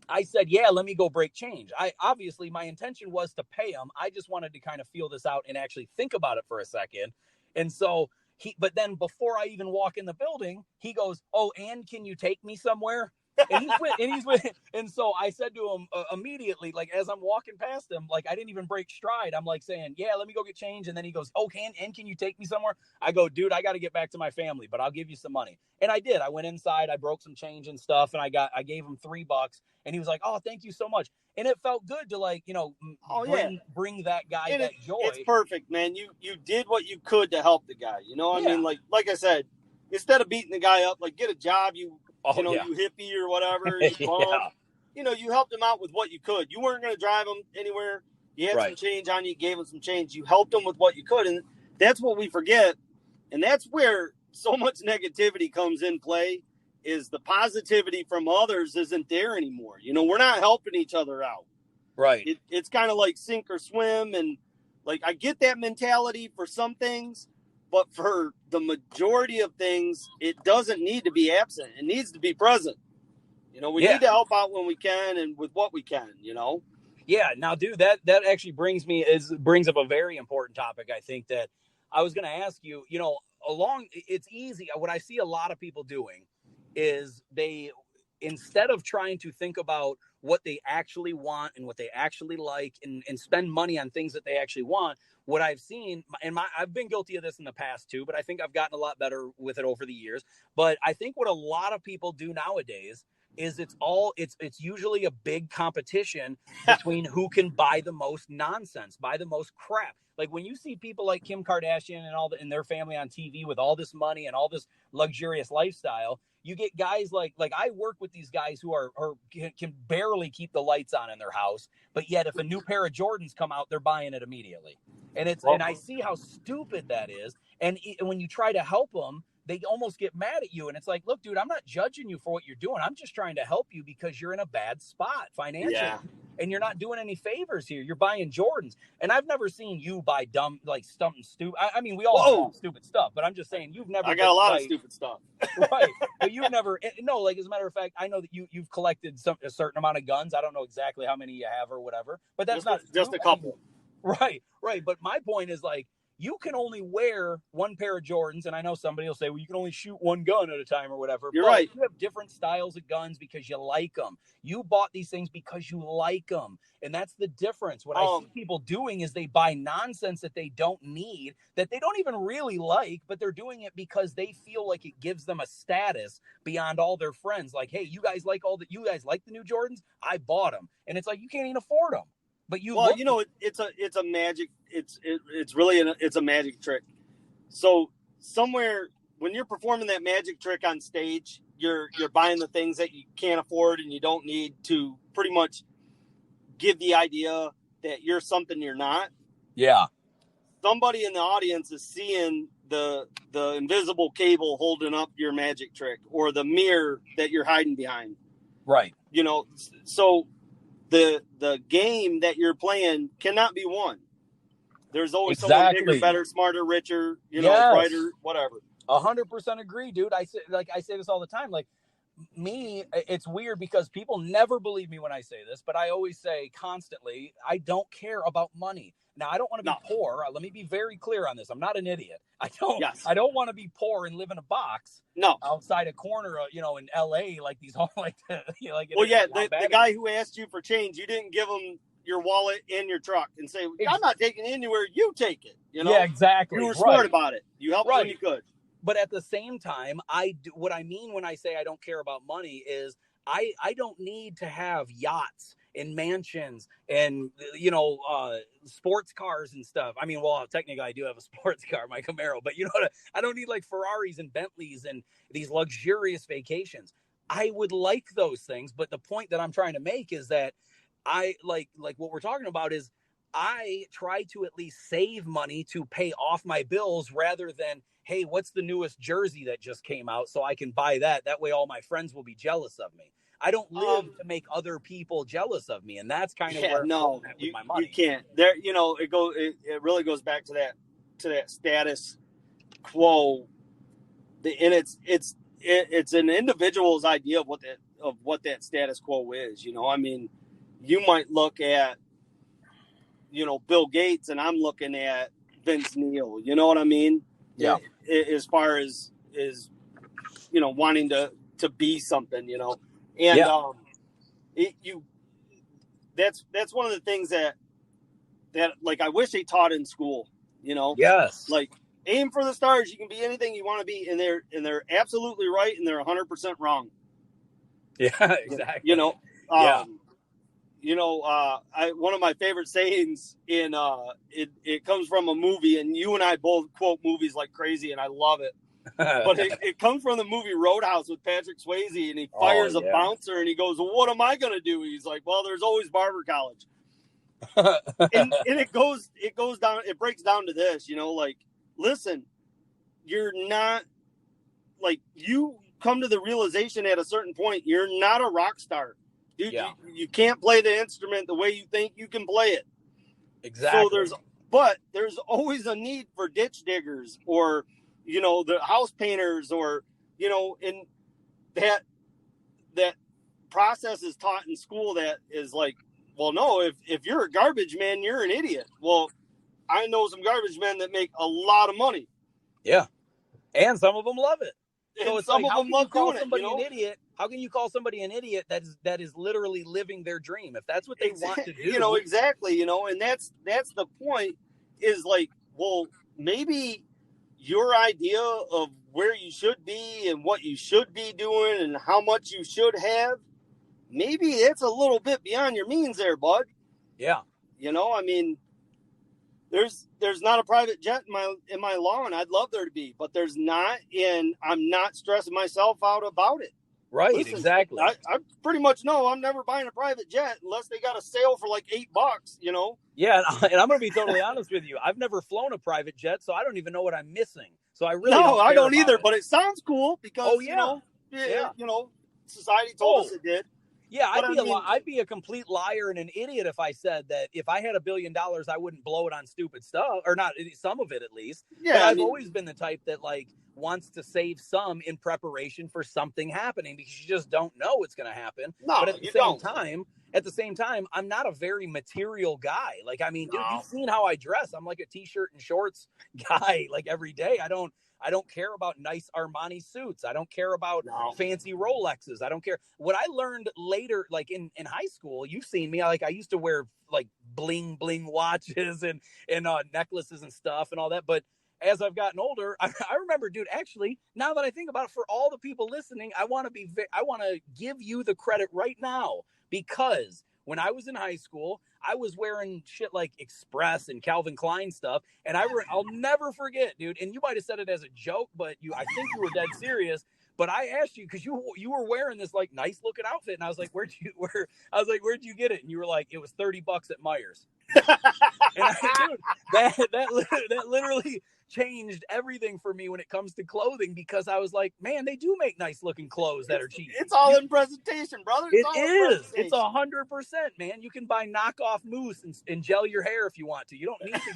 I said, yeah, let me go break change. Obviously, my intention was to pay him. I just wanted to kind of feel this out and actually think about it for a second. And so but then before I even walk in the building, he goes, "Oh, and can you take me somewhere?" And so I said to him immediately, like as I'm walking past him, like I didn't even break stride. I'm like saying, "Yeah, let me go get change." And then he goes, "Oh, can you take me somewhere?" I go, "Dude, I got to get back to my family, but I'll give you some money." And I did. I went inside, I broke some change and stuff, and I gave him $3, and he was like, "Oh, thank you so much." And it felt good to like, bring that guy and that joy. It's perfect, man. You did what you could to help the guy. You know, I Yeah. mean, like I said, instead of beating the guy up, like get a job. You Yeah. you hippie or whatever, you bum. Yeah. You helped him out with what you could. You weren't going to drive him anywhere. You had some change on you, gave him some change. You helped him with what you could, and that's what we forget. And that's where so much negativity comes in play. Is the positivity from others isn't there anymore. We're not helping each other out. Right. It's kind of like sink or swim, and like I get that mentality for some things, but for the majority of things, it doesn't need to be absent. It needs to be present. We need to help out when we can and with what we can. Yeah. Now, dude, that actually brings up a very important topic. I think that I was going to ask you. It's easy. What I see a lot of people doing is they, instead of trying to think about what they actually want and what they actually like and spend money on things that they actually want, what I've seen, and I've been guilty of this in the past too, but I think I've gotten a lot better with it over the years. But I think what a lot of people do nowadays is it's usually a big competition between who can buy the most nonsense, buy the most crap. Like when you see people like Kim Kardashian and their family on TV with all this money and all this luxurious lifestyle, you get guys like I work with these guys who can barely keep the lights on in their house, but yet if a new pair of Jordans come out, they're buying it immediately. And and I see how stupid that is. And when you try to help them, they almost get mad at you. And it's like, look, dude, I'm not judging you for what you're doing. I'm just trying to help you because you're in a bad spot financially. Yeah. And you're not doing any favors here. You're buying Jordans. And I've never seen you buy dumb, like something stupid. I mean, we all have stupid stuff, but I'm just saying you've never. I got a lot of stupid stuff. Right. But you've never, no, like as a matter of fact, I know that you've collected a certain amount of guns. I don't know exactly how many you have or whatever, but that's just a couple. Right. But my point is like, you can only wear one pair of Jordans, and I know somebody will say, well, you can only shoot one gun at a time or whatever. You're right. You have different styles of guns because you like them. You bought these things because you like them, and that's the difference. What I see people doing is they buy nonsense that they don't need, that they don't even really like, but they're doing it because they feel like it gives them a status beyond all their friends. Like, hey, you guys like the new Jordans? I bought them, and it's like you can't even afford them. But it's a magic. It's really a magic trick. So somewhere when you're performing that magic trick on stage, you're buying the things that you can't afford and you don't need to pretty much give the idea that you're something you're not. Yeah. Somebody in the audience is seeing the invisible cable holding up your magic trick or the mirror that you're hiding behind. Right. So the game that you're playing cannot be won. There's always someone bigger, better, smarter, richer, brighter, whatever. 100% agree, dude. I say this all the time. Like, it's weird because people never believe me when I say this, but I always say constantly, I don't care about money. Now, I don't want to be poor. Let me be very clear on this. I'm not an idiot. I don't want to be poor and live in a box outside a corner, in LA, like these all like, the guy who asked you for change, you didn't give him your wallet in your truck and say, I'm not taking it anywhere, you take it. Yeah, exactly. You were smart about it. You helped when you could. But at the same time, what I mean when I say I don't care about money is I don't need to have yachts and mansions and, sports cars and stuff. I mean, well, technically I do have a sports car, my Camaro, but I don't need like Ferraris and Bentleys and these luxurious vacations. I would like those things. But the point that I'm trying to make is that I like what we're talking about is I try to at least save money to pay off my bills rather than, hey, what's the newest jersey that just came out so I can buy that? That way all my friends will be jealous of me. I don't live to make other people jealous of me, and that's kind of where I'm at with my money. You can't. There, it really goes back to that status quo. And it's an individual's idea of what that status quo is. I mean, you might look at Bill Gates, and I'm looking at Vince Neil. You know what I mean? Yeah. As far as wanting to be something, and that's one of the things that like I wish they taught in school. Yes. Like aim for the stars. You can be anything you want to be, and they're absolutely right, and they're 100% wrong. Yeah, exactly. One of my favorite sayings in it comes from a movie, and you and I both quote movies like crazy, and I love it. But it comes from the movie Roadhouse with Patrick Swayze, and he fires a bouncer, and he goes, well, what am I going to do? He's like, well, there's always barber college. and it goes down, it breaks down to this, like, listen, you're not, like, you come to the realization at a certain point, you're not a rock star. Dude, you can't play the instrument the way you think you can play it. Exactly. So there's always a need for ditch diggers or, the house painters or, and that process is taught in school that is like, well, no, if you're a garbage man, you're an idiot. Well, I know some garbage men that make a lot of money. Yeah. And some of them love it. So it's some like, of them love doing somebody an idiot? How can you call somebody an idiot that is literally living their dream? If that's what they want to do. Exactly, and that's the point is like, well, maybe your idea of where you should be and what you should be doing and how much you should have, maybe it's a little bit beyond your means there, bud. Yeah. I mean, there's not a private jet in my lawn. I'd love there to be, but there's not, and I'm not stressing myself out about it. Right. Listen, exactly. I pretty much know I'm never buying a private jet unless they got a sale for like $8, Yeah. And I'm going to be totally honest with you. I've never flown a private jet, so I don't even know what I'm missing. So I really I don't either, it. But it sounds cool because, society told us it did. Yeah, I'd be a complete liar and an idiot if I said that if I had $1 billion, I wouldn't blow it on stupid stuff, or not some of it at least. Yeah, but I've always been the type that like wants to save some in preparation for something happening because you just don't know what's going to happen. No, but at the same time, I'm not a very material guy. Like, I mean, dude, you've seen how I dress. I'm like a t-shirt and shorts guy, like every day. I don't care about nice Armani suits. I don't care about fancy Rolexes. I don't care. What I learned later, like in high school, you've seen me, like I used to wear like bling watches and necklaces and stuff and all that. But as I've gotten older, I remember, dude, actually, now that I think about it, for all the people listening, I want to give you the credit right now, because when I was in high school, I was wearing shit like Express and Calvin Klein stuff. And I'll never forget, dude. And you might have said it as a joke, but I think you were dead serious. But I asked you, because you were wearing this like nice looking outfit. And I was like, where'd you get it? And you were like, it was $30 at Myers. And that literally changed everything for me when it comes to clothing, because I was like, man, they do make nice looking clothes that are cheap. It's all in presentation, brother. It's 100%, man. You can buy knockoff mousse and gel your hair if you want to. You don't need to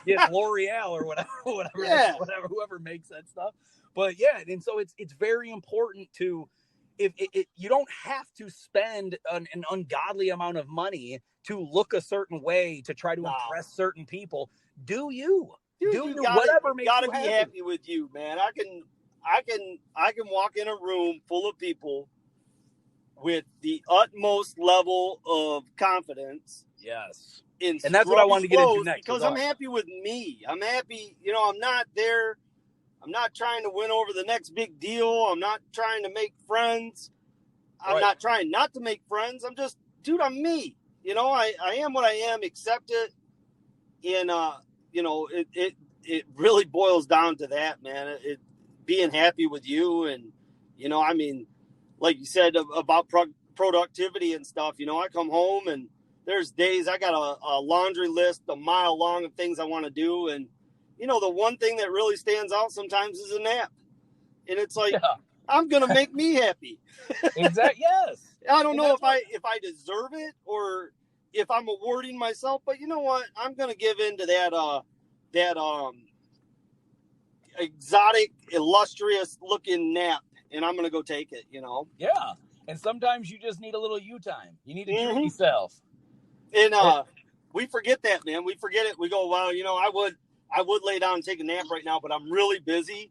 get L'Oreal or whatever, whoever makes that stuff. But yeah, and so it's very important to you don't have to spend an ungodly amount of money to look a certain way to try to impress certain people. Do you? Dude, do you whatever makes you be happy with you, man. I can walk in a room full of people with the utmost level of confidence. Yes. And that's what I wanted to get into next. Because I'm happy with me. I'm happy, I'm not there. I'm not trying to win over the next big deal. I'm not trying to make friends. I'm not trying not to make friends. I'm just, dude, I'm me. I am what I am, accept it. And, it really boils down to that, man. It being happy with you. And, like you said about productivity and stuff, I come home and there's days I got a laundry list a mile long of things I want to do. And, the one thing that really stands out sometimes is a nap. And it's like, I'm going to make me happy. Exactly. Yes. I don't know if I deserve it or if I'm awarding myself, but you know what? I'm going to give in to that exotic, illustrious looking nap, and I'm going to go take it, Yeah. And sometimes you just need a little you time. You need to treat yourself. And we forget that, man. We forget it. We go, well, I would lay down and take a nap right now, but I'm really busy.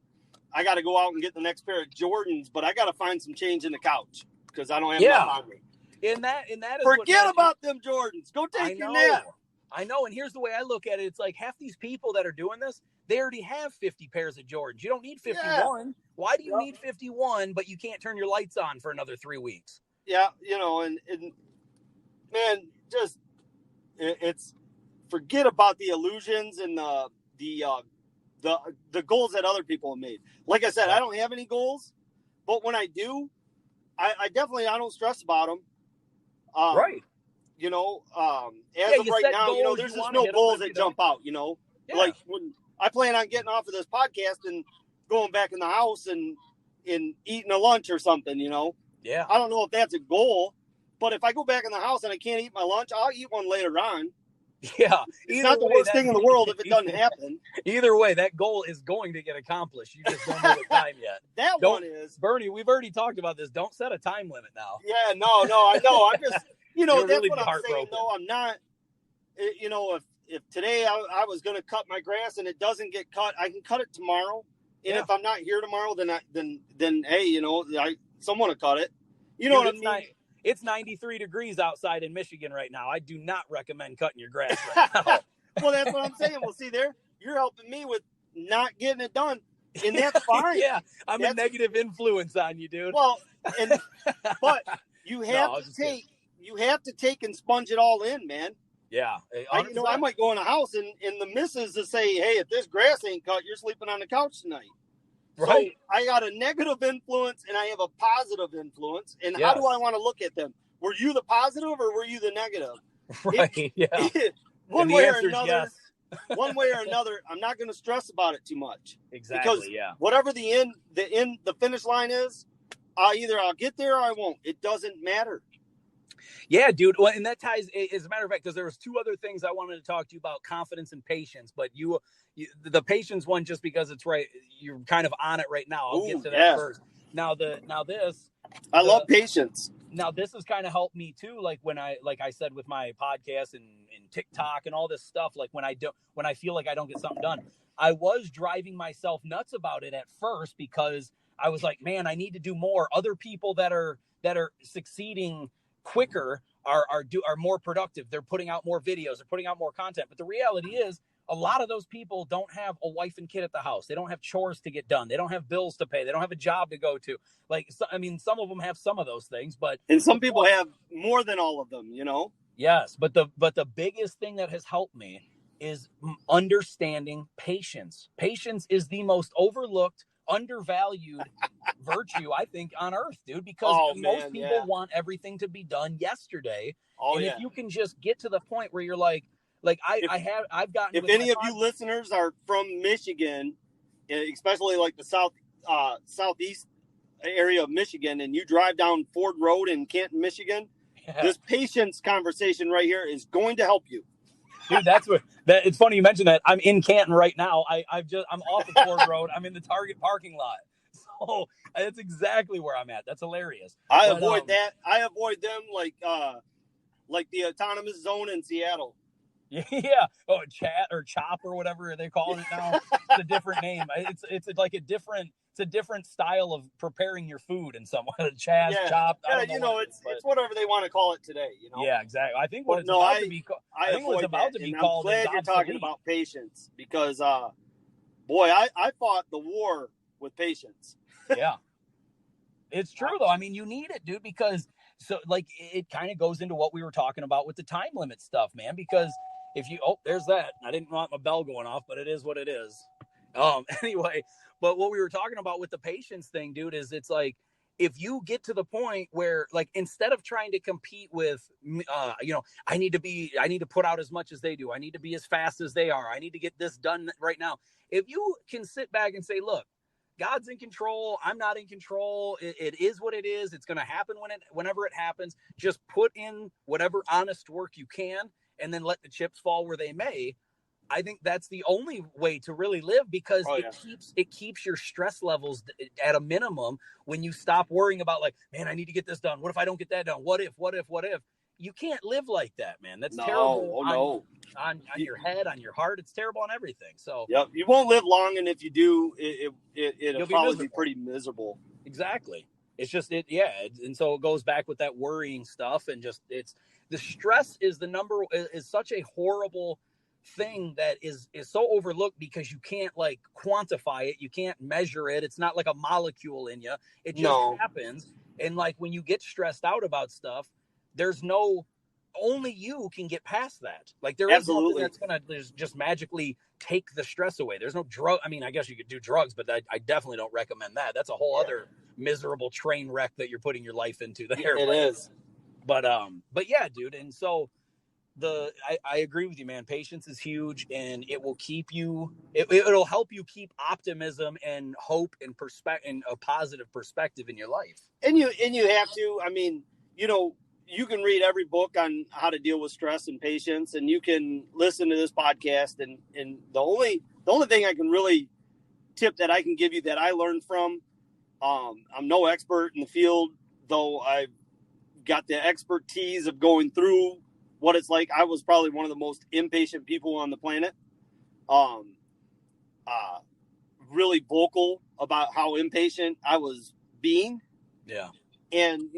I got to go out and get the next pair of Jordans, but I got to find some change in the couch because I don't have enough on me. And that is forget about them Jordans. Go take your nap. I know. And here's the way I look at it. It's like half these people that are doing this, they already have 50 pairs of Jordans. You don't need 51. Yeah. Why do you need 51, but you can't turn your lights on for another 3 weeks? Yeah. And man, just it's forget about the illusions and the goals that other people have made. Like I said, I don't have any goals, but when I do, I definitely, I don't stress about them. Right. As of right now, there's just no goals that jump out, like when I plan on getting off of this podcast and going back in the house and eating a lunch or something, Yeah. I don't know if that's a goal, but if I go back in the house and I can't eat my lunch, I'll eat one later on. Yeah. It's not the worst thing in the world if it doesn't happen. Either way, that goal is going to get accomplished. You just don't know the time yet. One is. Bernie, we've already talked about this. Don't set a time limit now. Yeah, no, I know. I'm just, that's really what I'm saying, though. I'm not, if today I was going to cut my grass and it doesn't get cut, I can cut it tomorrow. And if I'm not here tomorrow, then hey, someone will cut it. You know what I mean? It's 93 degrees outside in Michigan right now. I do not recommend cutting your grass right now. Well, that's what I'm saying. Well, see there, you're helping me with not getting it done, and that's fine. Yeah, I'm a negative influence on you, dude. Well, but you have to take and sponge it all in, man. Yeah. I might go in a house and the missus to say, hey, if this grass ain't cut, you're sleeping on the couch tonight. Right. So I got a negative influence and I have a positive influence. And how do I want to look at them? Were you the positive or were you the negative? Right. One way or another, I'm not going to stress about it too much. Exactly. Because whatever the finish line is, either I'll get there or I won't. It doesn't matter. Yeah, dude. Well, and that ties, as a matter of fact, because there was 2 other things I wanted to talk to you about, confidence and patience. But the patience one, just because it's right, you're kind of on it right now. I'll get to that first. Now this. I love patience. Now this has kind of helped me too. Like I said with my podcast and TikTok and all this stuff. Like when I feel like I don't get something done, I was driving myself nuts about it at first because I was like, man, I need to do more. Other people that are succeeding quicker are more productive. They're putting out more videos, they're putting out more content. But the reality is a lot of those people don't have a wife and kid at the house. They don't have chores to get done. They don't have bills to pay. They don't have a job to go to. Some of them have some of those things, and some people have more than all of them, Yes. But the biggest thing that has helped me is understanding patience. Patience is the most overlooked, undervalued virtue, I think, on earth, dude, because most people want everything to be done yesterday. If you can just get to the point where you're like I've gotten. If any of you listeners are from Michigan, especially like the southeast area of Michigan, and you drive down Ford Road in Canton, Michigan, this patience conversation right here is going to help you. Dude, it's funny you mentioned that. I'm in Canton right now. I'm off of Ford Road. I'm in the Target parking lot. So that's exactly where I'm at. That's hilarious. I avoid that. I avoid them like the autonomous zone in Seattle. Yeah. Oh, chat or chop or whatever they're calling it now. It's a different name. It's like a different style of preparing your food in some way. Chaz, Yeah. chop. Yeah, I don't know it's whatever they want to call it today, Yeah, exactly. I think what it's about to be called. I think what's about to be called is obsolete. I'm glad you're talking about patience because boy, I fought the war with patience. Yeah. It's true though. I mean, you need it, dude, because so like it kind of goes into what we were talking about with the time limit stuff, man, because if you there's that. I didn't want my bell going off, but it is what it is. Anyway, but what we were talking about with the patience thing, dude, is it's like if you get to the point where like instead of trying to compete with I need to put out as much as they do, I need to be as fast as they are, I need to get this done right now. If you can sit back and say, look, God's in control, I'm not in control, it is what it is, it's going to happen whenever it happens, just put in whatever honest work you can and then let the chips fall where they may. I think that's the only way to really live because it keeps your stress levels at a minimum when you stop worrying about like, man, I need to get this done. What if I don't get that done? What if? You can't live like that, man. That's terrible on your head, on your heart. It's terrible on everything. So yep, you won't live long, and if you do, it'll probably be pretty miserable. Exactly. It's just and so it goes back with that worrying stuff, and just the stress is such a horrible thing that is so overlooked because you can't like quantify it, you can't measure it, it's not like a molecule in you, it just happens. And like when you get stressed out about stuff, only you can get past that. Like there is nothing that's gonna just magically take the stress away. There's no drug. I mean, I guess you could do drugs, but I definitely don't recommend that. That's a whole other miserable train wreck that you're putting your life into there. It is. But yeah, dude. And so I agree with you, man. Patience is huge, and it will keep you. It'll help you keep optimism and hope and and a positive perspective in your life. And you have to. I mean, you can read every book on how to deal with stress and patience, and you can listen to this podcast. And the only thing I can really tip that I can give you that I learned from, I'm no expert in the field, though I've got the expertise of going through what it's like. I was probably one of the most impatient people on the planet. Really vocal about how impatient I was being. Yeah. And,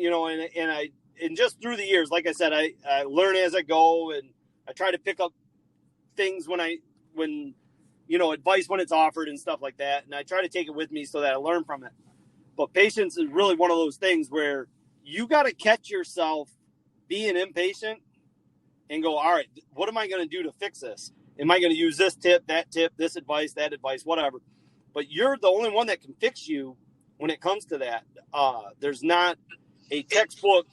and just through the years, like I said, I learn as I go, and I try to pick up things when advice when it's offered and stuff like that. And I try to take it with me so that I learn from it. But patience is really one of those things where you got to catch yourself being impatient and go, all right, what am I going to do to fix this? Am I going to use this tip, this advice, that advice, whatever? But you're the only one that can fix you when it comes to that. There's not a textbook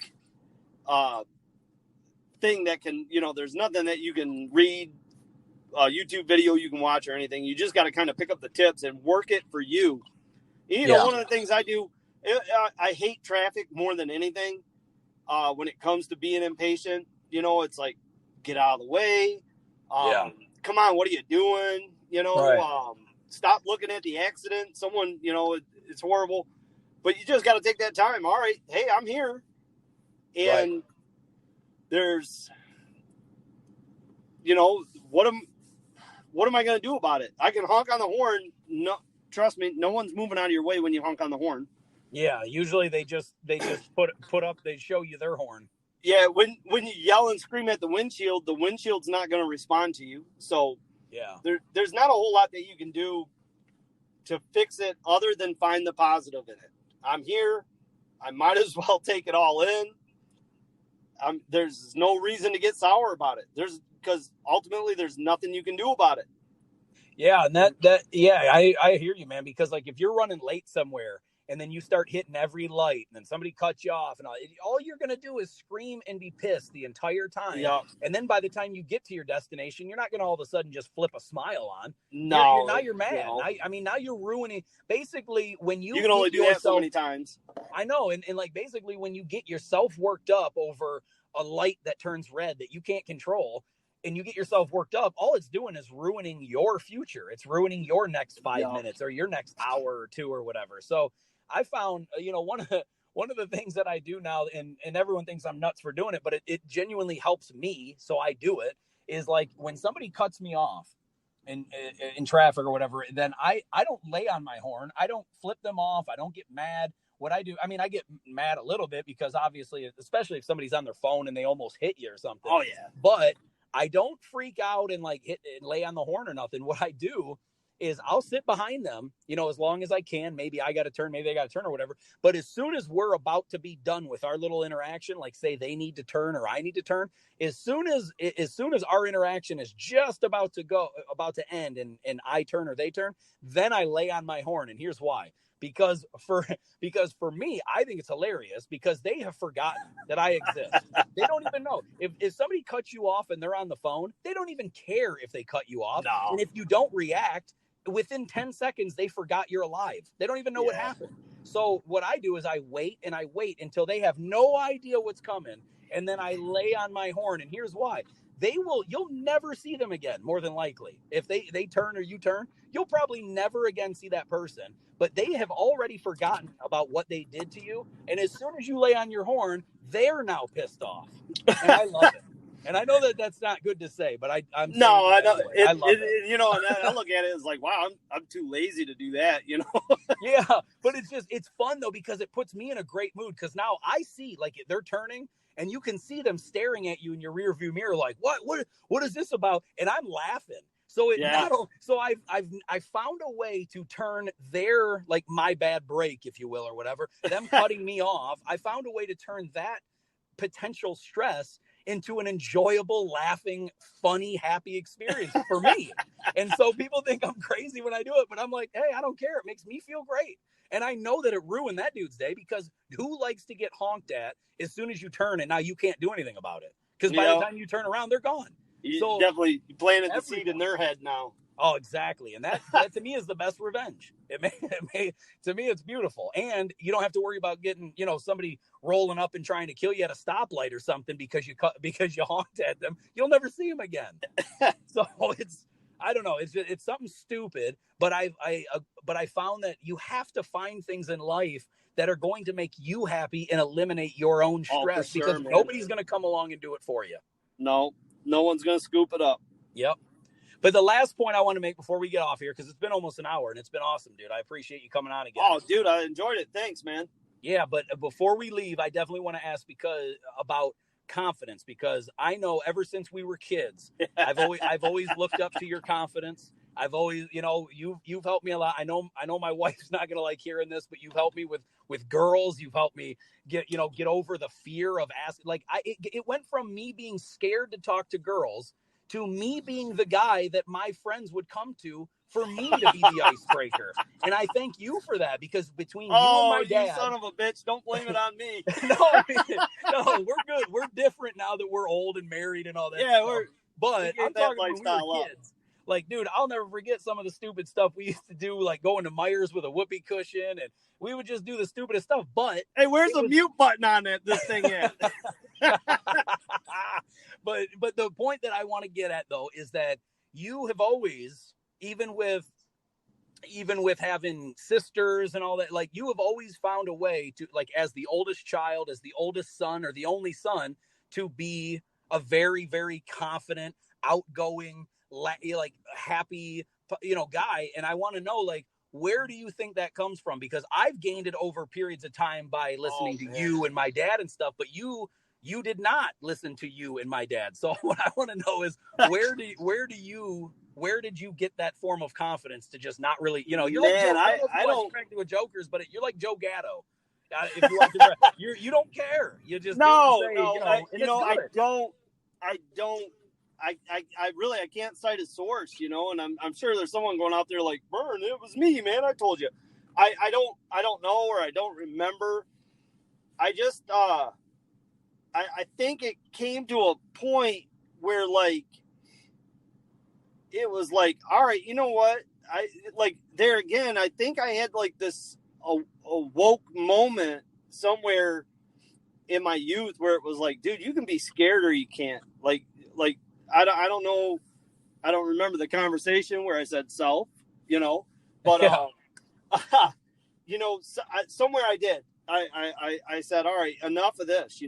thing that can, there's nothing that you can read, a YouTube video you can watch or anything. You just got to kind of pick up the tips and work it for you. One of the things I do, I hate traffic more than anything when it comes to being impatient. It's like, get out of the way. Come on, what are you doing? Right. Stop looking at the accident. Someone, it's horrible. But you just got to take that time. All right, hey, I'm here. And there's, what am I going to do about it? I can honk on the horn. No, trust me, no one's moving out of your way when you honk on the horn. Yeah, usually they just put up, they show you their horn. Yeah, when you yell and scream at the windshield's not going to respond to you. So there's not a whole lot that you can do to fix it other than find the positive in it. I'm here. I might as well take it all in. There's no reason to get sour about it. Because ultimately there's nothing you can do about it. Yeah, and I hear you, man, because like if you're running late somewhere and then you start hitting every light and then somebody cuts you off and all you're going to do is scream and be pissed the entire time. Yeah. And then by the time you get to your destination, you're not going to all of a sudden just flip a smile on. No. Now you're mad. Now you're ruining, basically when you can only do that so many times. I know. And like basically when you get yourself worked up over a light that turns red that you can't control, and you get yourself worked up, all it's doing is ruining your future. It's ruining your next 5 minutes or your next hour or two or whatever. So I found, one of the things that I do now, and everyone thinks I'm nuts for doing it, but it genuinely helps me. So I do it, is like when somebody cuts me off in traffic or whatever, then I don't lay on my horn. I don't flip them off. I don't get mad. What I do, I mean, I get mad a little bit because obviously, especially if somebody's on their phone and they almost hit you or something. Oh yeah. But I don't freak out and like hit and lay on the horn or nothing. What I do is I'll sit behind them, as long as I can. Maybe I got to turn, maybe they got to turn or whatever. But as soon as we're about to be done with our little interaction, like say they need to turn or I need to turn, as soon as our interaction is just about to end and I turn or they turn, then I lay on my horn. And here's why. Because for me, I think it's hilarious because they have forgotten that I exist. They don't even know. If somebody cuts you off and they're on the phone, they don't even care if they cut you off. No. And if you don't react, within 10 seconds, they forgot you're alive. They don't even know what happened. So what I do is I wait until they have no idea what's coming. And then I lay on my horn. And here's why. You'll never see them again, more than likely. If they turn or you turn, you'll probably never again see that person. But they have already forgotten about what they did to you. And as soon as you lay on your horn, they're now pissed off. And I love it. And I know that that's not good to say, but I'm no, I know. anyway. I love it. And I look at it as like, wow, I'm too lazy to do that, Yeah, but it's fun though because it puts me in a great mood because now I see like they're turning and you can see them staring at you in your rear view mirror like what is this about? And I'm laughing. So I found a way to turn their like my bad break, if you will, or whatever, them cutting me off. I found a way to turn that potential stress into an enjoyable, laughing, funny, happy experience for me. And so people think I'm crazy when I do it, but I'm like, hey, I don't care. It makes me feel great. And I know that it ruined that dude's day because who likes to get honked at as soon as you turn and now you can't do anything about it? Because by the time you turn around, they're gone. So definitely planted the seed in their head now. Oh, exactly. And that to me is the best revenge. To me, it's beautiful. And you don't have to worry about getting, somebody rolling up and trying to kill you at a stoplight or something because you honked at them. You'll never see them again. So I don't know. It's something stupid, but I found that you have to find things in life that are going to make you happy and eliminate your own stress because nobody's going to come along and do it for you. No one's going to scoop it up. Yep. But the last point I want to make before we get off here, because it's been almost an hour and it's been awesome, dude. I appreciate you coming on again. Oh, dude, I enjoyed it. Thanks, man. Yeah, but before we leave, I definitely want to ask about confidence, because I know ever since we were kids, I've always looked up to your confidence. I've always, you've helped me a lot. I know my wife's not going to like hearing this, but you've helped me with girls. You've helped me get over the fear of asking. Like it went from me being scared to talk to girls to me being the guy that my friends would come to for me to be the icebreaker. And I thank you for that, because between you and my dad... you son of a bitch, don't blame it on me. No, we're good. We're different now that we're old and married and all that stuff. But I'm talking when we were kids. Like, dude, I'll never forget some of the stupid stuff we used to do, like going to Myers with a whoopee cushion, and we would just do the stupidest stuff. But hey, where's the mute button on this thing at? But the point that I want to get at though is that you have always, even with having sisters and all that, like you have always found a way to, like, as the oldest child, as the oldest son or the only son, to be a very, very confident, outgoing, like happy, guy. And I want to know, like, where do you think that comes from? Because I've gained it over periods of time by listening to you and my dad and stuff, but you did not listen to you and my dad. So what I want to know is where did you get that form of confidence to just not really, you're like, I don't to a Jokers, but you're like Joe Gatto. If you watch you don't care. You just I can't cite a source, and I'm sure there's someone going out there like, Burn, it was me, man. I told you. I don't know, or I don't remember. I just I think it came to a point where, like, it was like, all right, you know what? I like there again. I think I had like this a woke moment somewhere in my youth where it was like, dude, you can be scared or you can't. Like I don't know. I don't remember the conversation where I said self, but somewhere I did. I said, all right, enough of this.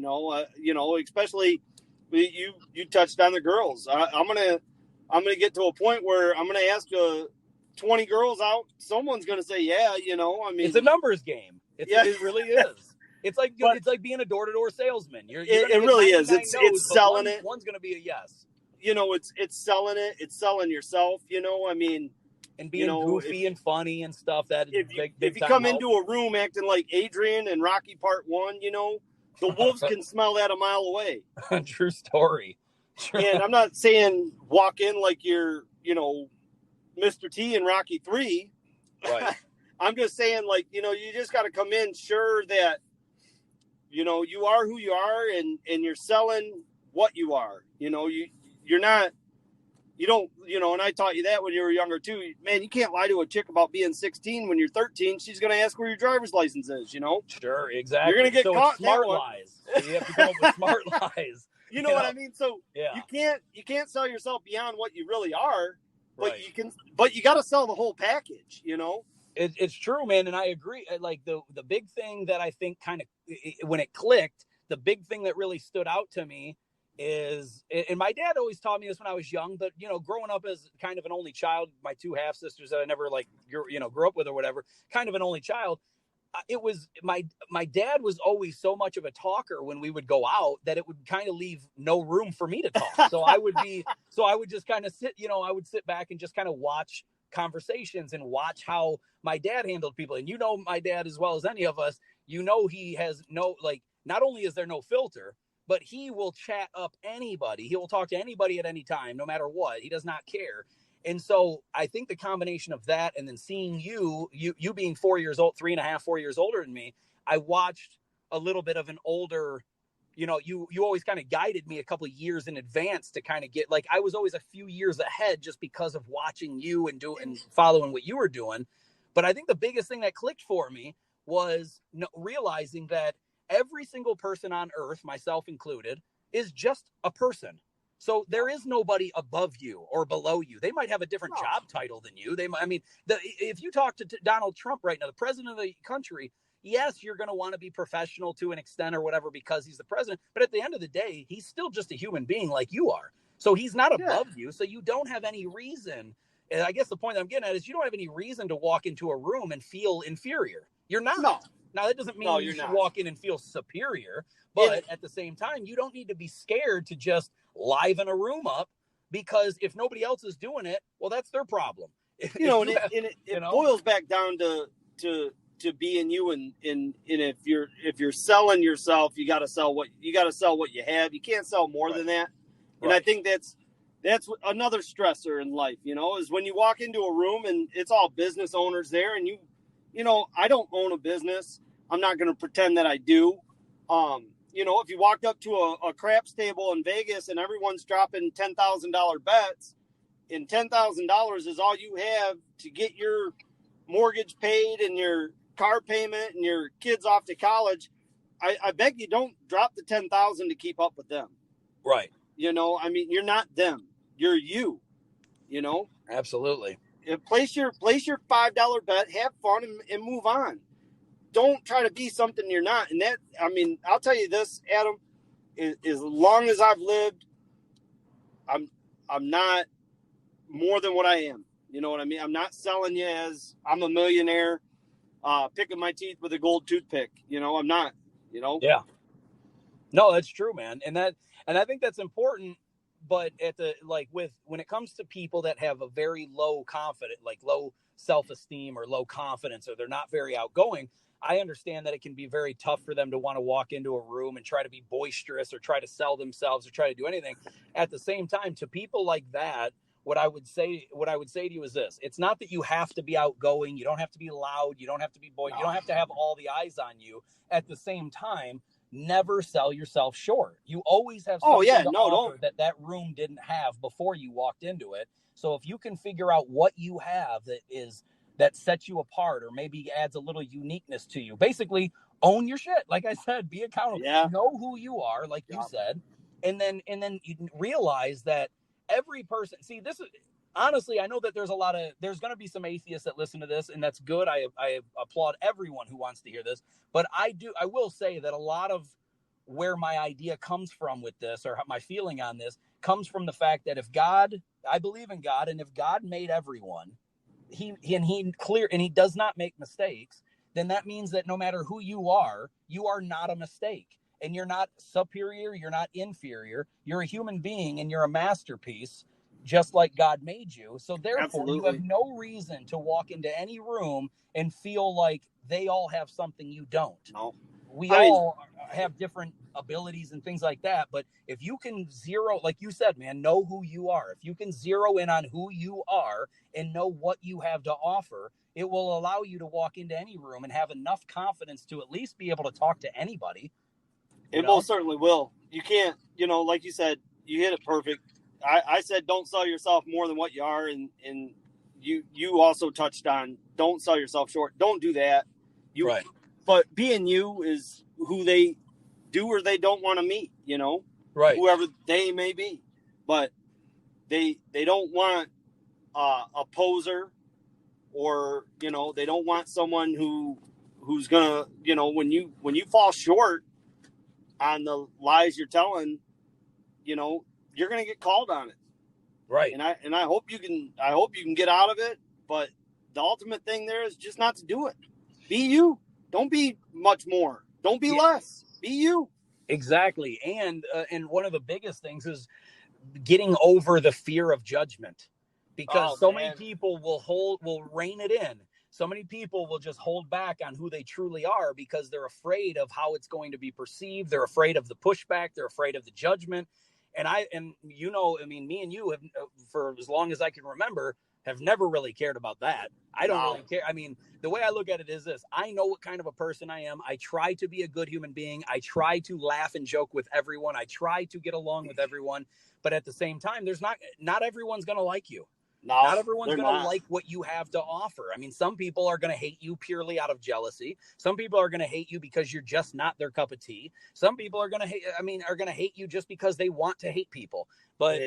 Especially you touched on the girls. I'm gonna get to a point where I'm gonna ask 20 girls out. Someone's gonna say, yeah. I mean, it's a numbers game. It really is. It's like being a door-to-door salesman. It really is. It's selling it. One's gonna be a yes. It's selling it. It's selling yourself. I mean. And being goofy and funny and stuff. That if you come into a room acting like Adrian and Rocky Part 1, the wolves can smell that a mile away. True story. And I'm not saying walk in like you're, Mr. T in Rocky 3. Right. I'm just saying, like, you just got to come in sure that, you are who you are and you're selling what you are. You're not. You don't, and I taught you that when you were younger too. Man, you can't lie to a chick about being 16 when you're 13. She's going to ask where your driver's license is, Sure, exactly. You're going to get caught. Smart lies. So you have to come up with smart lies. You know what I mean? So yeah. you can't sell yourself beyond what you really are, but right. you got to sell the whole package, It's true, man. And I agree. Like the big thing that I think kind of, when it clicked, the big thing that really stood out to me is, and my dad always taught me this when I was young, but growing up as kind of an only child, my two half sisters that I never grew up with or whatever, kind of an only child, it was my dad was always so much of a talker when we would go out that it would kind of leave no room for me to talk. So I would just kind of sit, I would sit back and just kind of watch conversations and watch how my dad handled people. And my dad as well as any of us, he has not only is there no filter, but he will chat up anybody. He will talk to anybody at any time, no matter what. He does not care. And so I think the combination of that and then seeing you being 4 years old, 3.5, 4 years older than me, I watched a little bit of an older, you always kind of guided me a couple of years in advance to kind of get, like, I was always a few years ahead just because of watching you and following what you were doing. But I think the biggest thing that clicked for me was realizing that every single person on earth, myself included, is just a person. So there is nobody above you or below you. They might have a different job title than you. If you talk to Donald Trump right now, the president of the country, yes, you're going to want to be professional to an extent or whatever because he's the president. But at the end of the day, he's still just a human being like you are. So he's not above you. So you don't have any reason. And I guess the point I'm getting at is you don't have any reason to walk into a room and feel inferior. You're not. No. Now, that doesn't mean you should walk in and feel superior, but at the same time, you don't need to be scared to just liven a room up, because if nobody else is doing it, well, that's their problem. It boils back down to being you, and if you're selling yourself, you got to sell what you have. You can't sell more than that. And I think that's another stressor in life, is when you walk into a room and it's all business owners there, and I don't own a business. I'm not going to pretend that I do. If you walked up to a craps table in Vegas and everyone's dropping $10,000 bets, and $10,000 is all you have to get your mortgage paid and your car payment and your kids off to college, I beg you don't drop the $10,000 to keep up with them. Right. You're not them. You're you. Absolutely. Place your $5 bet, have fun, and move on. Don't try to be something you're not. And I'll tell you this, Adam, as long as I've lived, I'm not more than what I am. You know what I mean? I'm not selling you as I'm a millionaire, picking my teeth with a gold toothpick. I'm not. Yeah. No, that's true, man. And I think that's important. But when it comes to people that have a very low low self-esteem or low confidence, or they're not very outgoing, I understand that it can be very tough for them to want to walk into a room and try to be boisterous or try to sell themselves or try to do anything. At the same time, to people like that, what I would say to you is this: it's not that you have to be outgoing, you don't have to be loud, you don't have to be you don't have to have all the eyes on you. At the same time, never sell yourself short. You always have something to offer that room didn't have before you walked into it. So if you can figure out what you have that sets you apart, or maybe adds a little uniqueness to you, basically own your shit. Like I said, be accountable. Yeah. Know who you are, like you said, and then you realize that every person. See, honestly, I know that there's going to be some atheists that listen to this, and that's good. I applaud everyone who wants to hear this, but I will say that a lot of where my idea comes from with this, or my feeling on this, comes from the fact that I believe in God, and if God made everyone, he does not make mistakes, then that means that no matter who you are not a mistake. And you're not superior, you're not inferior, you're a human being, and you're a masterpiece, just like God made you. So therefore, Absolutely. You have no reason to walk into any room and feel like they all have something you don't. No. We all have different abilities and things like that. But if you can zero, like you said, man, know who you are. If you can zero in on who you are and know what you have to offer, it will allow you to walk into any room and have enough confidence to at least be able to talk to anybody. It most certainly will. You can't, like you said, you hit it perfect. I said don't sell yourself more than what you are, and you also touched on don't sell yourself short. Don't do that. Right. But being you is who they do or they don't want to meet, right. Whoever they may be. But they don't want a poser, or, they don't want someone who's going to, when you fall short on the lies you're telling, you're going to get called on it. Right. And I hope you can get out of it. But the ultimate thing there is just not to do it. Be you. Don't be much more. Don't be less. Be you. Exactly. And one of the biggest things is getting over the fear of judgment, because many people will rein it in. So many people will just hold back on who they truly are because they're afraid of how it's going to be perceived. They're afraid of the pushback. They're afraid of the judgment. And me and you have, for as long as I can remember, have never really cared about that. I don't really care. I mean, the way I look at it is this: I know what kind of a person I am. I try to be a good human being. I try to laugh and joke with everyone. I try to get along with everyone. But at the same time, not everyone's going to like you. No, not everyone's going to like what you have to offer. I mean, some people are going to hate you purely out of jealousy. Some people are going to hate you because you're just not their cup of tea. Some people are going to hate you just because they want to hate people. But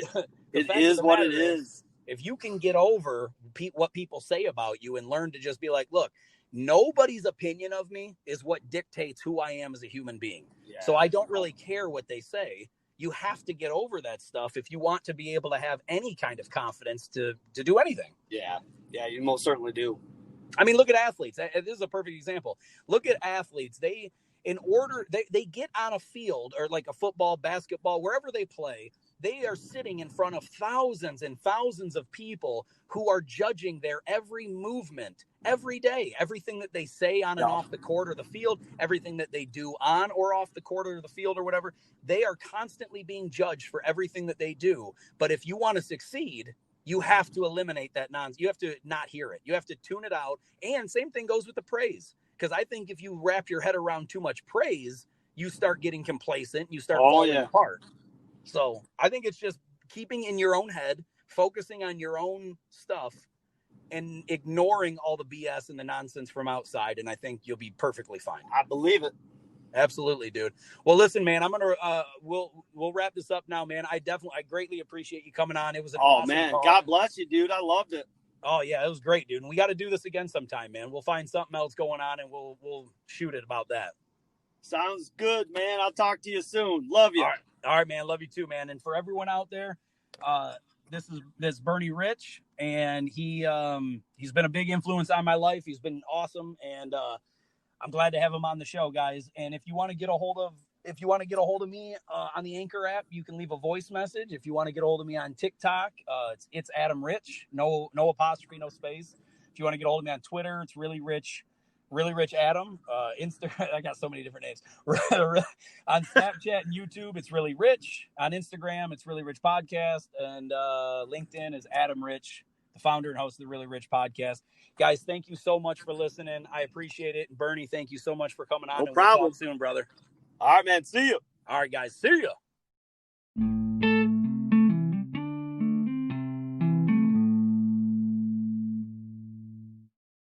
it is what it is. If you can get over what people say about you and learn to just be like, look, nobody's opinion of me is what dictates who I am as a human being. Yeah. So I don't really care what they say. You have to get over that stuff if you want to be able to have any kind of confidence to do anything. Yeah, you most certainly do. I mean, look at athletes. This is a perfect example. Look at athletes. They get on a field, or like a football, basketball, wherever they play, they are sitting in front of thousands and thousands of people who are judging their every movement every day, everything that they say on and off the court or the field, everything that they do on or off the court or the field or whatever. They are constantly being judged for everything that they do. But if you want to succeed, you have to eliminate that nonsense. You have to not hear it. You have to tune it out. And same thing goes with the praise. Because I think if you wrap your head around too much praise, you start getting complacent. You start falling apart. So I think it's just keeping in your own head, focusing on your own stuff, and ignoring all the BS and the nonsense from outside. And I think you'll be perfectly fine. I believe it. Absolutely, dude. Well, listen, man, I'm going to, we'll wrap this up now, man. I greatly appreciate you coming on. It was an awesome call. God bless you, dude. I loved it. Oh yeah, it was great, dude. And we got to do this again sometime, man. We'll find something else going on and we'll shoot it about that. Sounds good, man. I'll talk to you soon. Love you. All right, man. Love you too, man. And for everyone out there, this is Bernie Rich, and he's been a big influence on my life. He's been awesome, and I'm glad to have him on the show, guys. And if you want to get a hold of me on the Anchor app, you can leave a voice message. If you want to get a hold of me on TikTok, it's Adam Rich, no apostrophe, no space. If you want to get a hold of me on Twitter, it's Really Rich Adam. Instagram, I got so many different names. On Snapchat and YouTube, it's Really Rich. On Instagram, it's Really Rich Podcast, and LinkedIn is Adam Rich, the founder and host of the Really Rich Podcast. Guys, thank you so much for listening. I appreciate it. Bernie, thank you so much for coming on. No problem. We'll talk soon, brother. All right, man. See you. All right, guys. See ya.